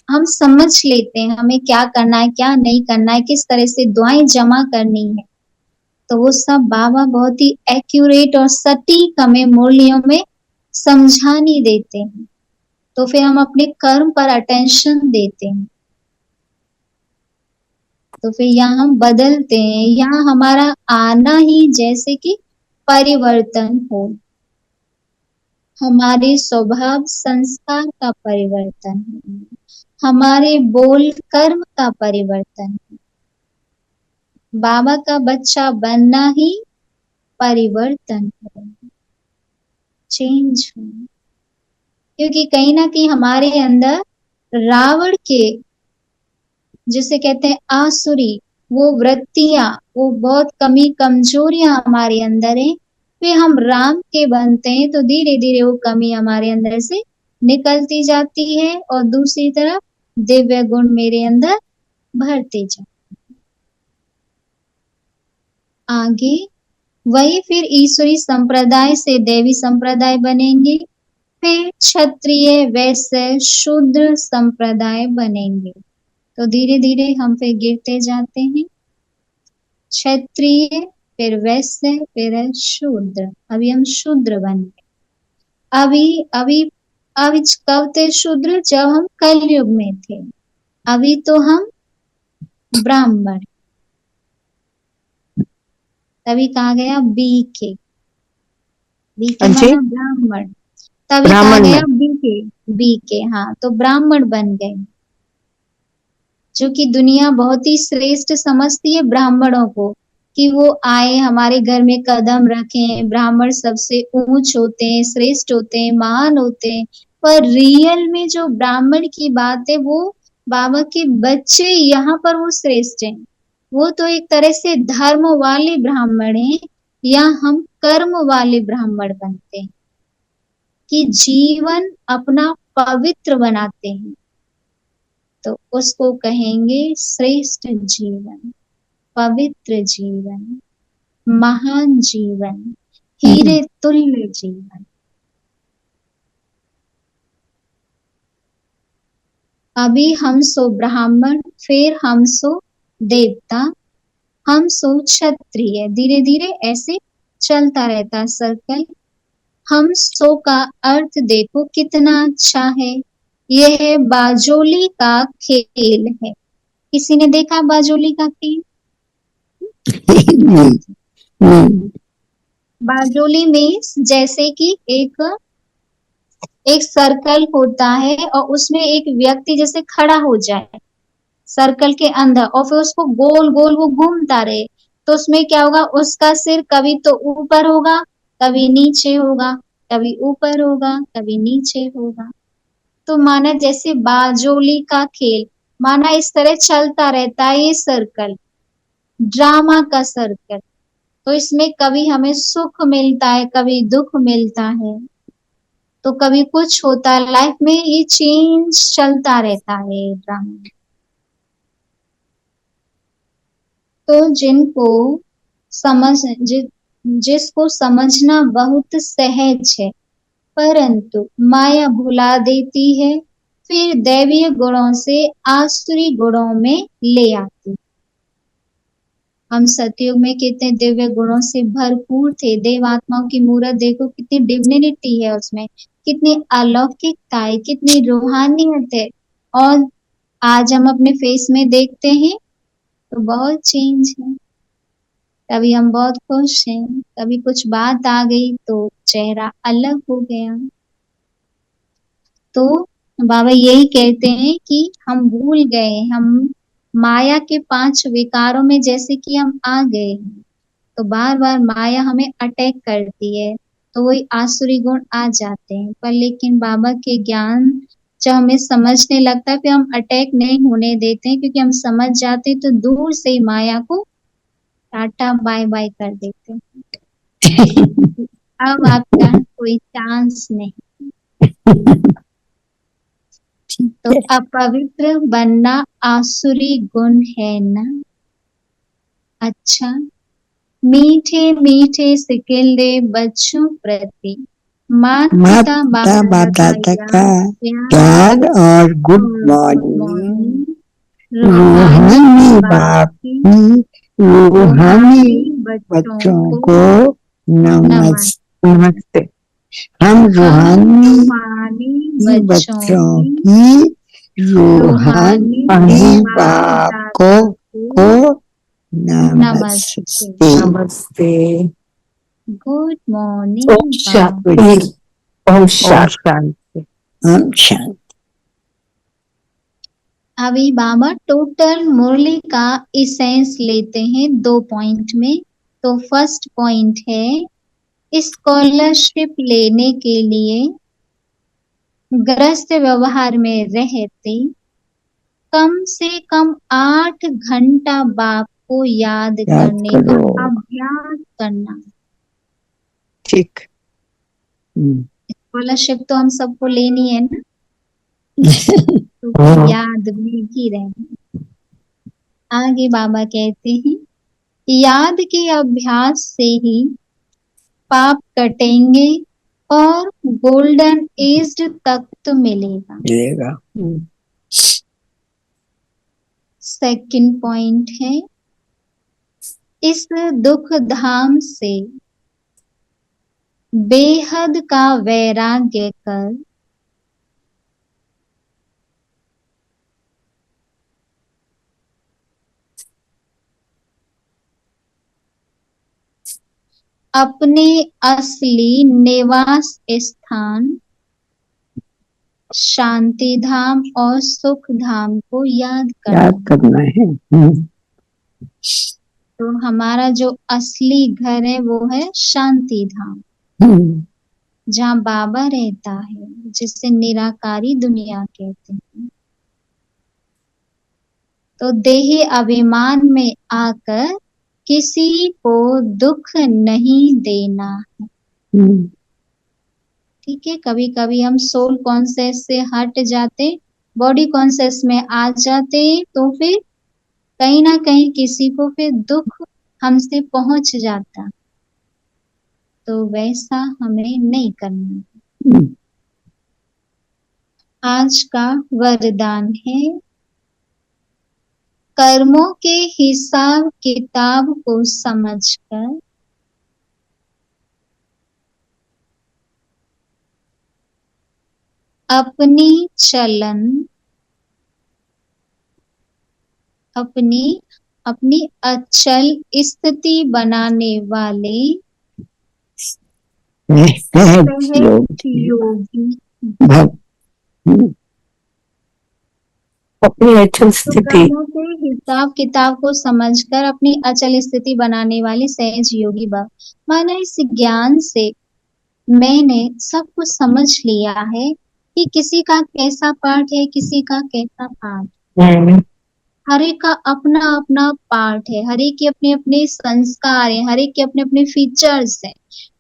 [SPEAKER 1] हम समझ लेते हैं, हमें क्या करना है क्या नहीं करना है, किस तरह से दुआएं जमा करनी है, तो वो सब बाबा बहुत ही एक्यूरेट और सटीक हमें मूल्यों में समझानी देते हैं। तो फिर हम अपने कर्म पर अटेंशन देते हैं, तो फिर यहाँ हम बदलते हैं, यहाँ हमारा आना ही जैसे कि परिवर्तन हो, हमारे स्वभाव संस्कार का परिवर्तन हो, हमारे बोल कर्म का परिवर्तन हो। बाबा का बच्चा बनना ही परिवर्तन हो, चेंज हो। क्योंकि कहीं ना कहीं हमारे अंदर रावण के, जिसे कहते हैं आसुरी, वो वृत्तियां, वो बहुत कमी कमजोरियां हमारे अंदर है। फिर हम राम के बनते हैं तो धीरे धीरे वो कमी हमारे अंदर से निकलती जाती है और दूसरी तरफ दिव्य गुण मेरे अंदर भरते जाते। आगे वही फिर ईश्वरी संप्रदाय से देवी संप्रदाय बनेंगे, फिर क्षत्रिय वैश्य शूद्र संप्रदाय बनेंगे। तो धीरे धीरे हम फिर गिरते जाते हैं, क्षत्रिय फिर वैश्य फिर शूद्र। अभी हम शूद्र बन गए। अभी अभी कब थे शूद्र? जब हम कलयुग में थे। अभी तो हम ब्राह्मण, तभी कहा गया बीके, बीके माना ब्राह्मण, तभी कहा गया बीके। हाँ, तो ब्राह्मण बन गए, जो कि दुनिया बहुत ही श्रेष्ठ समझती है ब्राह्मणों को, कि वो आए हमारे घर में कदम रखें। ब्राह्मण सबसे ऊंच होते हैं, श्रेष्ठ होते हैं, महान होते हैं, पर रियल में जो ब्राह्मण की बात है वो बाबा के बच्चे यहाँ पर वो श्रेष्ठ हैं। वो तो एक तरह से धर्म वाले ब्राह्मण हैं, या हम कर्म वाले ब्राह्मण बनते हैं, कि जीवन अपना पवित्र बनाते हैं, तो उसको कहेंगे श्रेष्ठ जीवन, पवित्र जीवन, महान जीवन, हीरे तुल्य जीवन। अभी हम सो ब्राह्मण, फिर हम सो देवता, हम सो क्षत्रिय, धीरे धीरे ऐसे चलता रहता सर्कल। हम सो का अर्थ देखो कितना अच्छा है, यह है बाजोली का खेल है। किसी ने देखा बाजोली का खेल? बाजोली में जैसे कि एक सर्कल होता है और उसमें एक व्यक्ति जैसे खड़ा हो जाए सर्कल के अंदर, और फिर उसको गोल गोल वो घूमता रहे, तो उसमें क्या होगा, उसका सिर कभी तो ऊपर होगा, कभी नीचे होगा, कभी ऊपर होगा, कभी नीचे होगा। तो माना जैसे बाजोली का खेल, माना इस तरह चलता रहता है ये सर्कल, ड्रामा का सर्कल। तो इसमें कभी हमें सुख मिलता है, कभी दुख मिलता है, तो कभी कुछ होता है लाइफ में, ये चेंज चलता रहता है ड्रामा। तो जिनको जिसको समझना बहुत सहज है, परंतु माया भुला देती है, फिर दैवीय गुणों से आसुरी गुणों में ले आती। हम सतयुग में कितने दिव्य गुणों से भरपूर थे। देव आत्माओं की मूरत देखो, कितनी डिविनिटी है उसमें, कितनी अलौकिकता है, कितनी रूहानियत है। और आज हम अपने फेस में देखते हैं तो बहुत चेंज है। कभी हम बहुत खुश हैं, कभी कुछ बात आ गई तो चेहरा अलग हो गया। तो बाबा यही कहते हैं कि हम भूल गए, हम माया के 5 विकारों में जैसे कि हम आ गए, तो बार बार माया हमें अटैक करती है, तो वही आसुरी गुण आ जाते हैं। पर लेकिन बाबा के ज्ञान जब हमें समझने लगता है, फिर हम अटैक नहीं होने देते हैं, क्योंकि हम समझ जाते हैं तो दूर से ही माया को टाटा बाय बाय कर देते हैं। अब आपका कोई चांस नहीं। तो अपवित्र बनना आसुरी गुण है ना। अच्छा, मीठे मीठे सिकिल्दे बच्चों प्रति माता
[SPEAKER 4] बाप दादा का प्यार और गुड मॉर्निंग। रूहानी बाप की रूहानी बच्चों को नमस्ते। हम रूहानी बच्चों की रूहानी बाप को नमस्ते।
[SPEAKER 2] नमस्ते।
[SPEAKER 1] Good morning.
[SPEAKER 2] ओम शांति। ओम शांति।
[SPEAKER 4] ओम शांति।
[SPEAKER 1] अभी बाबा टोटल मुरली का इसेंस लेते हैं 2 पॉइंट में। तो फर्स्ट पॉइंट है, स्कॉलरशिप लेने के लिए ग्रस्त व्यवहार में रहते कम से कम 8 घंटा बाप को याद करने का अभ्यास करना।
[SPEAKER 2] ठीक।
[SPEAKER 1] स्कॉलरशिप तो हम सबको लेनी है ना, तो याद में ही रहना। आगे बाबा कहते हैं, याद के अभ्यास से ही पाप कटेंगे और गोल्डन एज्ड तख्त मिलेगा। सेकंड पॉइंट है, इस दुख धाम से बेहद का वैराग्य कर अपने असली निवास स्थान शांति धाम और सुख धाम को याद
[SPEAKER 4] करना है।
[SPEAKER 1] तो हमारा जो असली घर है वो है शांति धाम, जहाँ बाबा रहता है, जिसे निराकारी दुनिया कहते हैं। तो देही अभिमान में आकर किसी को दुख नहीं देना है। ठीक है, कभी कभी हम सोल कॉन्शियस से हट जाते, बॉडी कॉन्शियस में आ जाते, तो फिर कहीं ना कहीं किसी को फिर दुख हमसे पहुंच जाता, तो वैसा हमें नहीं करना। आज का वरदान है, कर्मों के हिसाब किताब को समझकर अपनी अचल स्थिति बनाने वाले योगी
[SPEAKER 2] अपनी अचल स्थिति
[SPEAKER 1] के हिसाब किताब को समझकर अपनी अचल स्थिति बनाने वाली सहज योगी बा। माना इस ज्ञान से मैंने सब कुछ समझ लिया है कि किसी का कैसा पार्ट है, किसी का कैसा पार्ट। हर एक का अपना अपना पार्ट है, हर एक के अपने अपने संस्कार है, हर एक के अपने अपने फीचर्स है।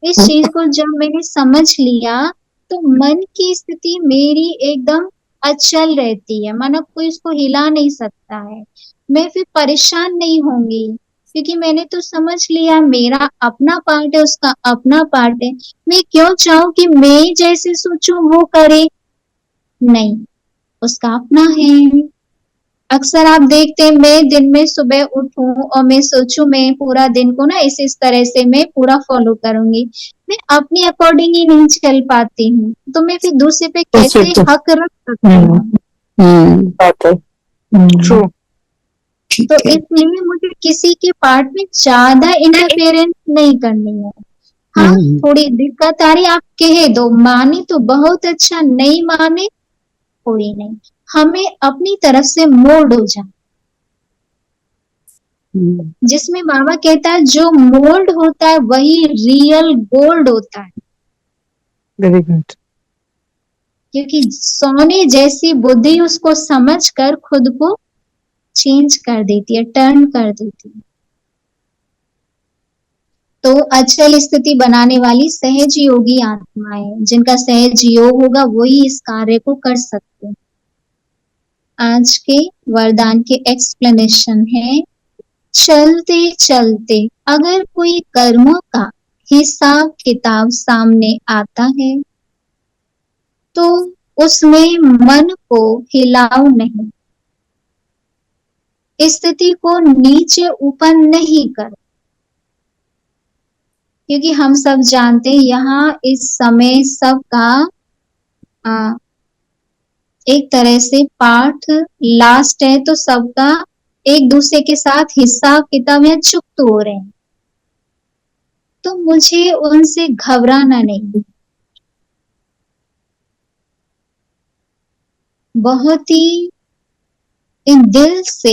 [SPEAKER 1] इस चीज को जब मैंने समझ लिया तो मन की स्थिति मेरी एकदम अचल रहती है, मानो कोई इसको हिला नहीं सकता है। मैं फिर परेशान नहीं होंगी क्योंकि मैंने तो समझ लिया मेरा अपना पार्ट है, उसका अपना पार्ट है। मैं क्यों चाहूं कि मैं जैसे सोचूं वो करे? नहीं, उसका अपना है। अक्सर आप देखते हैं मैं दिन में सुबह उठूं और मैं सोचूं मैं पूरा दिन को ना इस तरह से मैं पूरा फॉलो करूंगी, मैं अपने अकॉर्डिंग ही नहीं चल पाती हूँ, तो मैं फिर दूसरे पे कैसे हक रख सकती हूँ?
[SPEAKER 2] बात है। ट्रू।
[SPEAKER 1] तो इसलिए मुझे किसी के पार्ट में ज्यादा इंटरफेरेंस नहीं करनी है। हाँ, थोड़ी दिक्कत आ रही, आप कहे दो, माने तो बहुत अच्छा, नहीं माने कोई नहीं, हमें अपनी तरफ से मोल्ड हो जाए। जिसमें बाबा कहता है जो मोल्ड होता है वही रियल गोल्ड होता है।
[SPEAKER 2] Very good.
[SPEAKER 1] क्योंकि सोने जैसी बुद्धि उसको समझकर खुद को चेंज कर देती है, टर्न कर देती है। तो अचल स्थिति बनाने वाली सहज योगी आत्माएं, जिनका सहज योग होगा वही इस कार्य को कर सकते हैं। आज के वरदान के एक्सप्लेनेशन है, चलते चलते अगर कोई कर्मों का हिसाब किताब सामने आता है तो उसमें मन को हिलाओ नहीं, स्थिति को नीचे ऊपर नहीं करो। क्योंकि हम सब जानते हैं यहाँ इस समय सबका एक तरह से पाठ लास्ट है, तो सबका एक दूसरे के साथ हिसाब किताब या चुप्त हो रहे हैं, तो मुझे उनसे घबराना नहीं। बहुत ही दिल से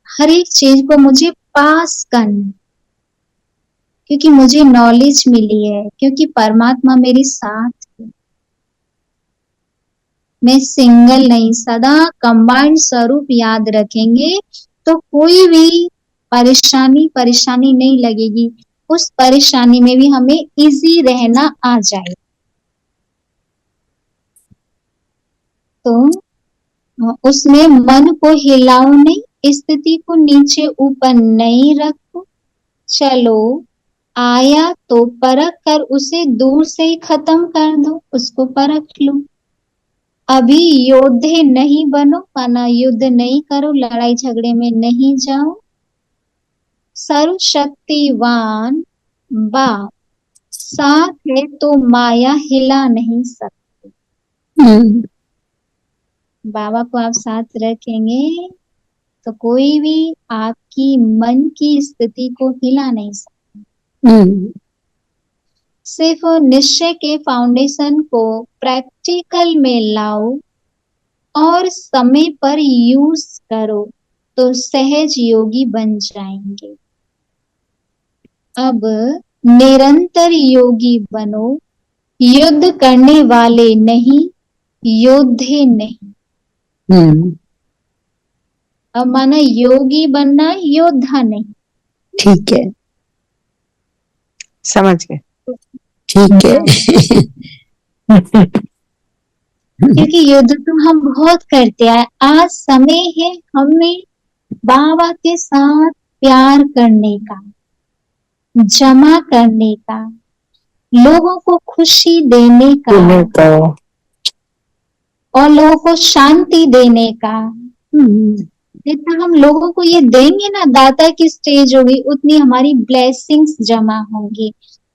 [SPEAKER 1] हर एक चीज को मुझे पास करना, क्योंकि मुझे नॉलेज मिली है, क्योंकि परमात्मा मेरे साथ है। मैं सिंगल नहीं, सदा कंबाइंड स्वरूप याद रखेंगे तो कोई भी परेशानी नहीं लगेगी। उस परेशानी में भी हमें इजी रहना आ जाए। तो उसमें मन को हिलाओ नहीं, स्थिति को नीचे ऊपर नहीं रखो। चलो आया तो परख कर उसे दूर से ही खत्म कर दो, उसको परख लो। अभी योद्धे नहीं बनो, माना युद्ध नहीं करो, लड़ाई झगड़े में नहीं जाओ। सर्वशक्तिवान बाप साथ है तो माया हिला नहीं सकती। बाबा को आप साथ रखेंगे तो कोई भी आपकी मन की स्थिति को हिला नहीं सकता। सिर्फ निश्चय के फाउंडेशन को प्रैक्टिकल में लाओ और समय पर यूज करो तो सहज योगी बन जाएंगे। अब निरंतर योगी बनो, युद्ध करने वाले नहीं, योद्धे नहीं। अब माना योगी बनना, योद्धा नहीं।
[SPEAKER 4] ठीक है,
[SPEAKER 2] समझ गए।
[SPEAKER 4] ठीक है।
[SPEAKER 1] क्योंकि युद्ध तो हम बहुत करते हैं, आज समय है हमें बाबा के साथ प्यार करने का, जमा करने का, लोगों को खुशी देने का और लोगों को शांति देने का। जितना हम लोगों को ये देंगे ना, दाता की स्टेज होगी, उतनी हमारी ब्लेसिंग्स जमा होंगी।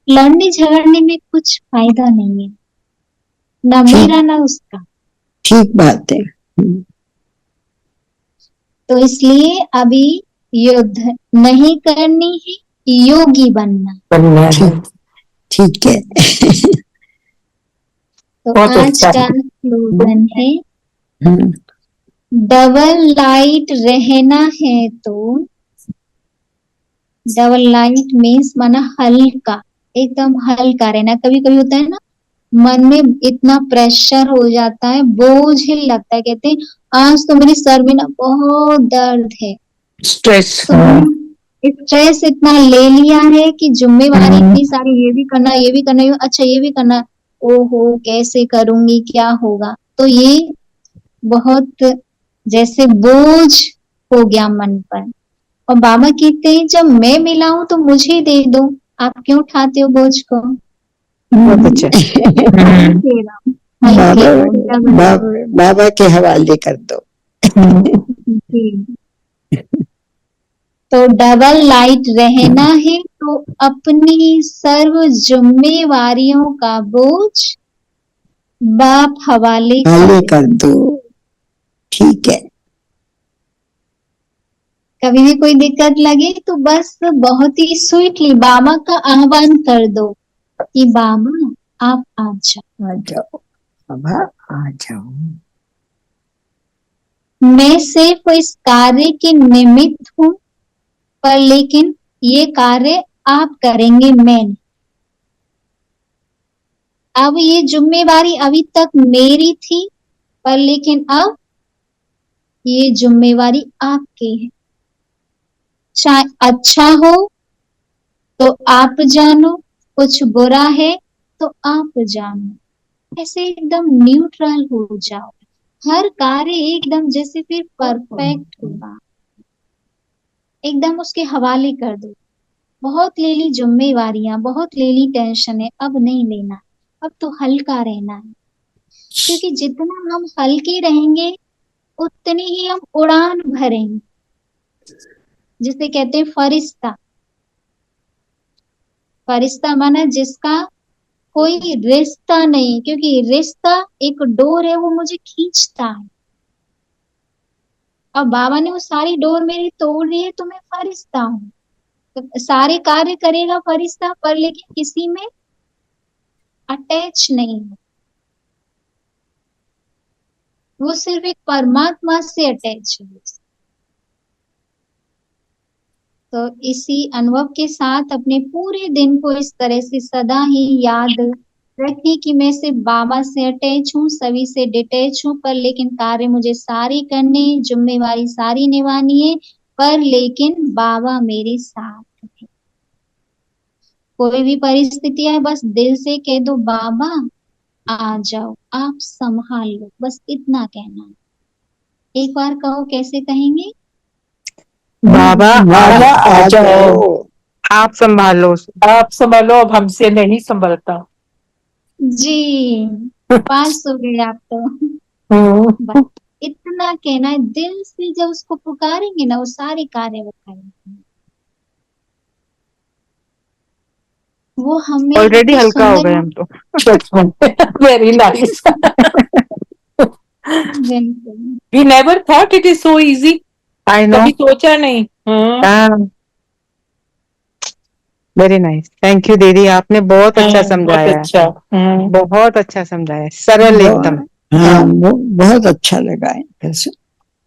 [SPEAKER 1] लड़ने झगड़ने में कुछ फायदा नहीं है, ना मेरा ना उसका।
[SPEAKER 4] ठीक बात है।
[SPEAKER 1] तो इसलिए अभी युद्ध नहीं करनी है, योगी बनना
[SPEAKER 2] है।
[SPEAKER 4] ठीक है।
[SPEAKER 1] तो आज का स्लोगन है, डबल लाइट रहना है तो, डबल लाइट मीन्स माना हल्का, एकदम हल्का रहना। कभी कभी होता है ना मन में इतना प्रेशर हो जाता है, बोझिल लगता है, कहते हैं आज तो मेरे सर में ना बहुत दर्द है,
[SPEAKER 2] स्ट्रेस
[SPEAKER 1] स्ट्रेस इतना ले लिया है कि जिम्मेवारी इतनी सारी, ये भी करना, ये भी करना, अच्छा ये भी करना, ओहो कैसे करूंगी, क्या होगा। तो ये बहुत जैसे बोझ हो गया मन पर। और बाबा कहते हैं जब मैं मिलाऊं तो मुझे दे दो, आप क्यों उठाते हो बोझ को?
[SPEAKER 2] बहुत अच्छा।
[SPEAKER 1] हल्के रहो, हल्के रहो, डबल
[SPEAKER 4] बाबा के हवाले कर दो।
[SPEAKER 1] जी। तो डबल लाइट रहना है तो अपनी सर्व जिम्मेवारियों का बोझ बाप हवाले
[SPEAKER 4] कर दो। ठीक है।
[SPEAKER 1] कभी भी कोई दिक्कत लगे तो बस बहुत ही स्वीटली बाबा का आह्वान कर दो कि बाबा आप आ जाओ।
[SPEAKER 4] आ जाओ बाबा, आ जाओ।
[SPEAKER 1] मैं सिर्फ इस कार्य के निमित्त हूँ, पर लेकिन ये कार्य आप करेंगे, मैं नहीं। अब ये जिम्मेवारी अभी तक मेरी थी, पर लेकिन अब ये जिम्मेवारी आपकी है। चाहे अच्छा हो तो आप जानो, कुछ बुरा है तो आप जानो। ऐसे एकदम न्यूट्रल हो जाओ, हर कार्य एकदम जैसे फिर परफेक्ट होगा, एकदम उसके हवाले कर दो। बहुत ले ली जिम्मेवारियां, बहुत ले ली टेंशन है, अब नहीं लेना, अब तो हल्का रहना है। क्योंकि जितना हम हल्के रहेंगे उतनी ही हम उड़ान भरेंगे, जिसे कहते हैं फरिश्ता। फरिश्ता माना जिसका कोई रिश्ता नहीं, क्योंकि रिश्ता एक डोर है, वो मुझे खींचता है। अब बाबा ने वो सारी डोर मेरी तोड़ दी है तो मैं फरिश्ता हूँ। तो सारे कार्य करेगा फरिश्ता, पर लेकिन किसी में अटैच नहीं है, वो सिर्फ एक परमात्मा से अटैच है। तो इसी अनुभव के साथ अपने पूरे दिन को इस तरह से सदा ही याद रखें कि मैं सिर्फ बाबा से अटैच हूँ, सभी से डिटैच हूँ, पर लेकिन कार्य मुझे सारे करने, जिम्मेवारी सारी निभानी है, पर लेकिन बाबा मेरे साथ है। कोई भी परिस्थिति है बस दिल से कह दो बाबा आ जाओ, आप संभाल लो, बस इतना कहना है। एक बार कहो, कैसे कहेंगे?
[SPEAKER 2] बाबा
[SPEAKER 4] बाबा आ जाओ,
[SPEAKER 2] आप संभालो,
[SPEAKER 3] आप संभालो, अब हमसे नहीं संभलता।
[SPEAKER 1] जी, पास हो गए आप तो। बस इतना कहना है, दिल से जब उसको पुकारेंगे ना वो सारे कार्य वो करेंगे। वो हमें
[SPEAKER 2] ऑलरेडी
[SPEAKER 1] इतनी
[SPEAKER 2] हल्का हो
[SPEAKER 1] सुंदर
[SPEAKER 2] गए हम तो।
[SPEAKER 3] Very nice.
[SPEAKER 1] बिल्कुल।
[SPEAKER 3] We never thought it is so easy.
[SPEAKER 2] I know.
[SPEAKER 3] कभी सोचा नहीं।
[SPEAKER 2] वेरी नाइस, थैंक यू दीदी, आपने बहुत अच्छा
[SPEAKER 3] बहुत
[SPEAKER 2] समझाया,
[SPEAKER 3] अच्छा।
[SPEAKER 2] बहुत अच्छा समझाया, सरल एकदम।
[SPEAKER 4] हाँ, बहुत अच्छा लगा है वैसे।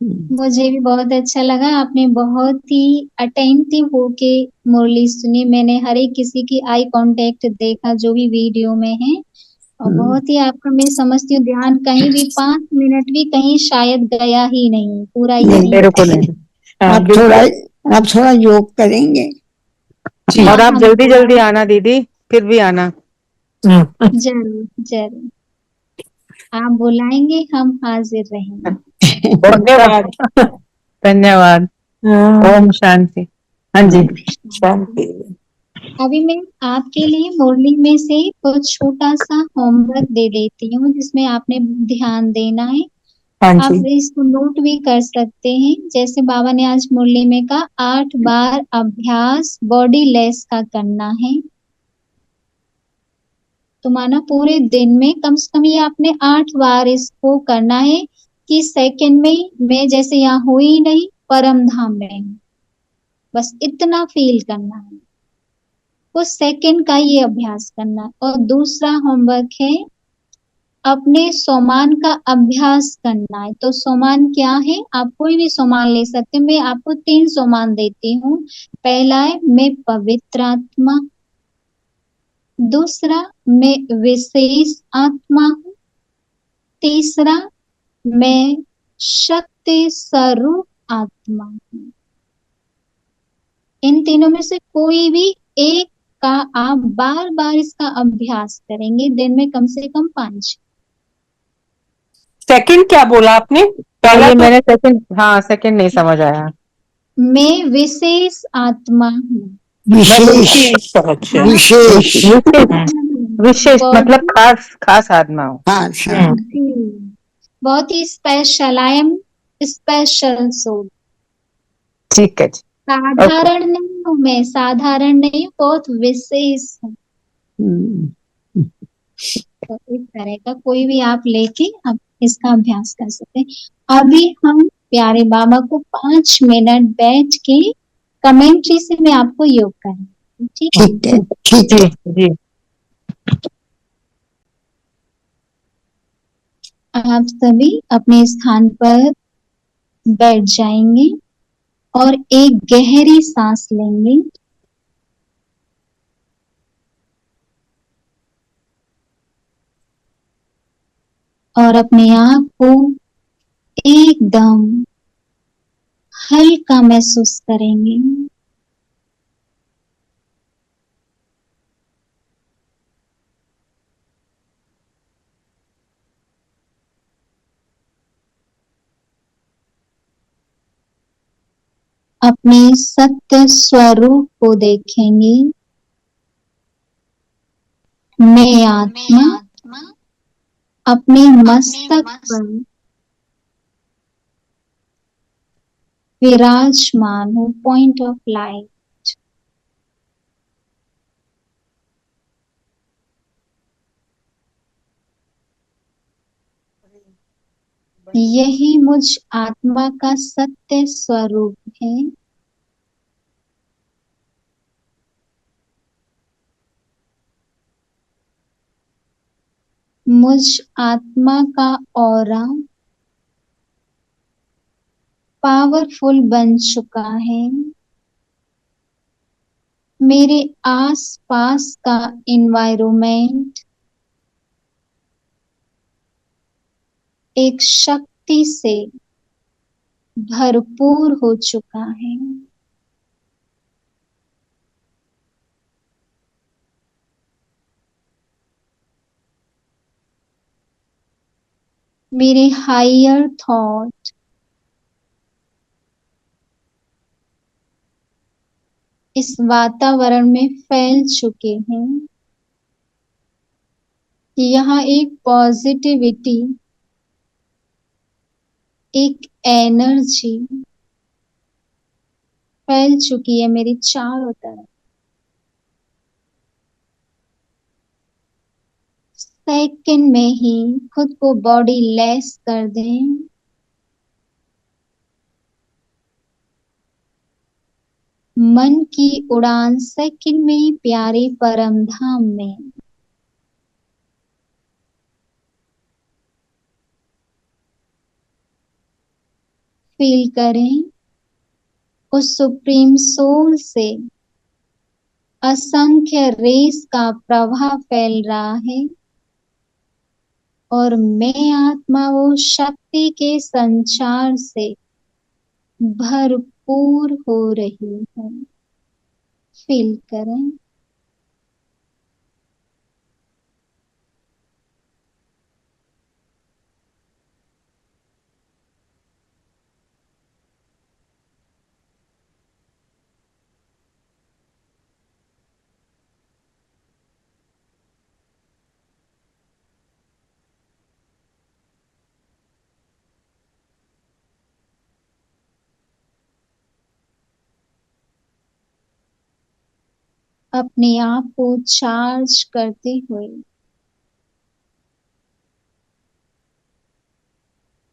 [SPEAKER 1] मुझे भी बहुत अच्छा लगा, आपने बहुत ही अटेंटिव होके मुरली सुनी। मैंने हर एक किसी की आई कांटेक्ट देखा जो भी वीडियो में है, और बहुत ही आपका, मैं समझती हूँ ध्यान कहीं भी 5 मिनट भी कहीं शायद गया ही नहीं, पूरा यही
[SPEAKER 2] मेरे को नहीं।
[SPEAKER 4] आप थोड़ा योग करेंगे।
[SPEAKER 2] और आप
[SPEAKER 1] हम
[SPEAKER 2] जल्दी जल्दी आना दीदी, फिर भी आना।
[SPEAKER 1] जरूर जरूर, आप बुलाएंगे हम हाजिर रहेंगे।
[SPEAKER 3] धन्यवाद।
[SPEAKER 2] धन्यवाद। ओम शांति। हाँ जी।
[SPEAKER 3] शांति।
[SPEAKER 1] अभी मैं आपके लिए मुरली में से कुछ छोटा सा होमवर्क दे देती हूँ, जिसमें आपने ध्यान देना है।
[SPEAKER 3] हाँ
[SPEAKER 1] आप
[SPEAKER 3] जी।
[SPEAKER 1] इसको नोट भी कर सकते हैं। जैसे बाबा ने आज मुरली में कहा 8 बार अभ्यास बॉडी लेस का करना है, तो माना पूरे दिन में कम से कम ये आपने 8 बार इसको करना है कि सेकंड में मैं जैसे यहाँ हुई ही नहीं, परम धाम में हूँ, बस इतना फील करना है। उस सेकंड का ये अभ्यास करना है। और दूसरा होमवर्क है अपने सोमान का अभ्यास करना है। तो सोमान क्या है? आप कोई भी सोमान ले सकते हैं। मैं आपको 3 सोमान देती हूँ। पहला है मैं पवित्र आत्मा, दूसरा मैं विशेष आत्मा हूँ, तीसरा मैं शक्ति स्वरूप आत्मा हूँ। इन तीनों में से कोई भी एक का आप बार बार इसका अभ्यास करेंगे, दिन में कम से कम 5।
[SPEAKER 3] सेकंड क्या बोला आपने? पहला
[SPEAKER 2] ये
[SPEAKER 3] तो
[SPEAKER 2] मैंने सेकंड, हाँ सेकंड नहीं समझ आया।
[SPEAKER 1] मैं विशेष आत्मा हूँ।
[SPEAKER 4] विशेष
[SPEAKER 2] अच्छा
[SPEAKER 4] विशेष
[SPEAKER 2] विशेष
[SPEAKER 1] बहुत
[SPEAKER 2] मतलब खास खास आत्मा हो।
[SPEAKER 4] हाँ सर
[SPEAKER 1] बहुत ही special, I am special soul.
[SPEAKER 2] ठीक है जी।
[SPEAKER 1] साधारण नहीं हूँ मैं, साधारण नहीं हूँ, बहुत विशेष हूँ।
[SPEAKER 4] हम्म,
[SPEAKER 1] तो इस तरह का कोई भी आप लेके आप इसका अभ्यास कर सकते हैं। अभी हम प्यारे बाबा को 5 मिनट बैठ के कमेंट्री से मैं आपको योग करें, ठीक है?
[SPEAKER 4] ठीक है ठीक है
[SPEAKER 2] जी जी
[SPEAKER 1] आप सभी अपने स्थान पर बैठ जाएंगे और एक गहरी सांस लेंगे। और अपने आप को एकदम हल्का महसूस करेंगे। अपने सत्य स्वरूप को देखेंगे। मैं आत्मा अपने मस्तक पर विराजमान हूँ, पॉइंट ऑफ लाइट। यही मुझ आत्मा का सत्य स्वरूप है। मुझ आत्मा का ऑरा पावरफुल बन चुका है। मेरे आसपास का एनवायरनमेंट एक शक्ति से भरपूर हो चुका है। मेरे हायर थॉट इस वातावरण में फैल चुके हैं कि यहाँ एक पॉजिटिविटी, एक एनर्जी फैल चुकी है मेरी चारों तरफ। सेकंड में ही खुद को बॉडी लेस कर दें। मन की उड़ान सेकंड में ही प्यारे परम धाम में। फील करें उस सुप्रीम सोल से असंख्य रेस का प्रवाह फैल रहा है और मैं आत्मा वो शक्ति के संचार से भरपूर हो रही हूँ। फील करें। अपने आप को चार्ज करते हुए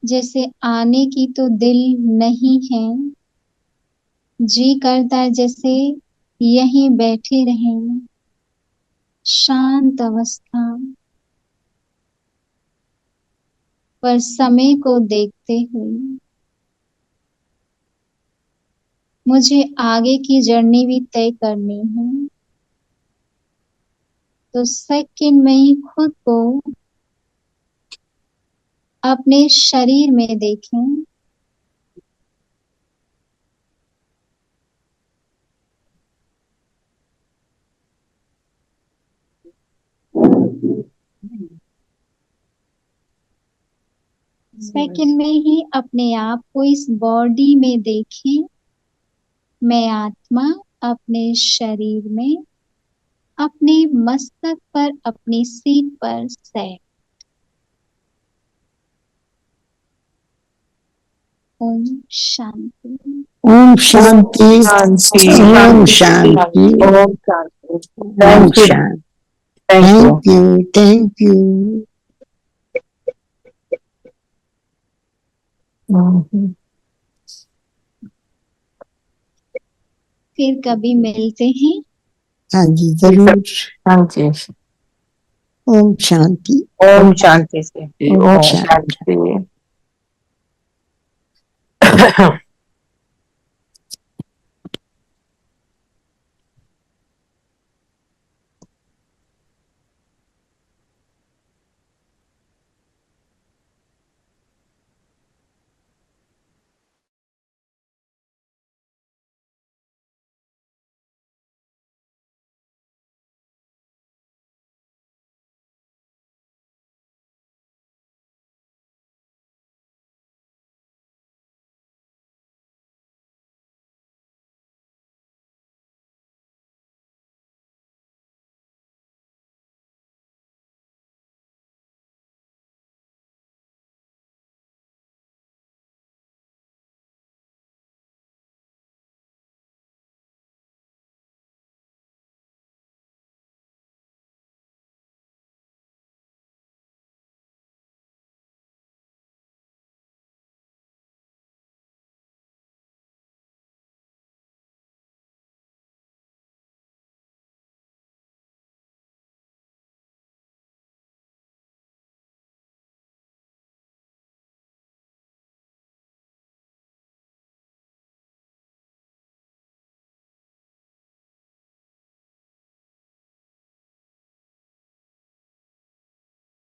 [SPEAKER 1] जैसे आने की तो दिल नहीं है, जी करता है जैसे यहीं बैठे रहें शांत अवस्था पर समय को देखते हुए। मुझे आगे की जर्नी भी तय करनी है, तो सेकंड में ही खुद को अपने शरीर में देखें। सेकंड में ही अपने आप को इस बॉडी में देखें मैं आत्मा अपने शरीर में अपने मस्तक पर अपनी सीट पर सेट। ओम शांति।
[SPEAKER 4] ओम शांति,
[SPEAKER 2] शांति
[SPEAKER 4] ओम शांति,
[SPEAKER 2] ओम शांति।
[SPEAKER 4] ओम
[SPEAKER 2] थैंक यू,
[SPEAKER 4] शांति।
[SPEAKER 2] Thank you.
[SPEAKER 4] Thank you.
[SPEAKER 1] फिर कभी मिलते हैं।
[SPEAKER 4] हाँ जी जरूर।
[SPEAKER 2] हाँ जी।
[SPEAKER 4] ओम शांति।
[SPEAKER 2] ओम शांति से।
[SPEAKER 4] ओम
[SPEAKER 2] ओम
[SPEAKER 4] शांति।
[SPEAKER 2] शांति।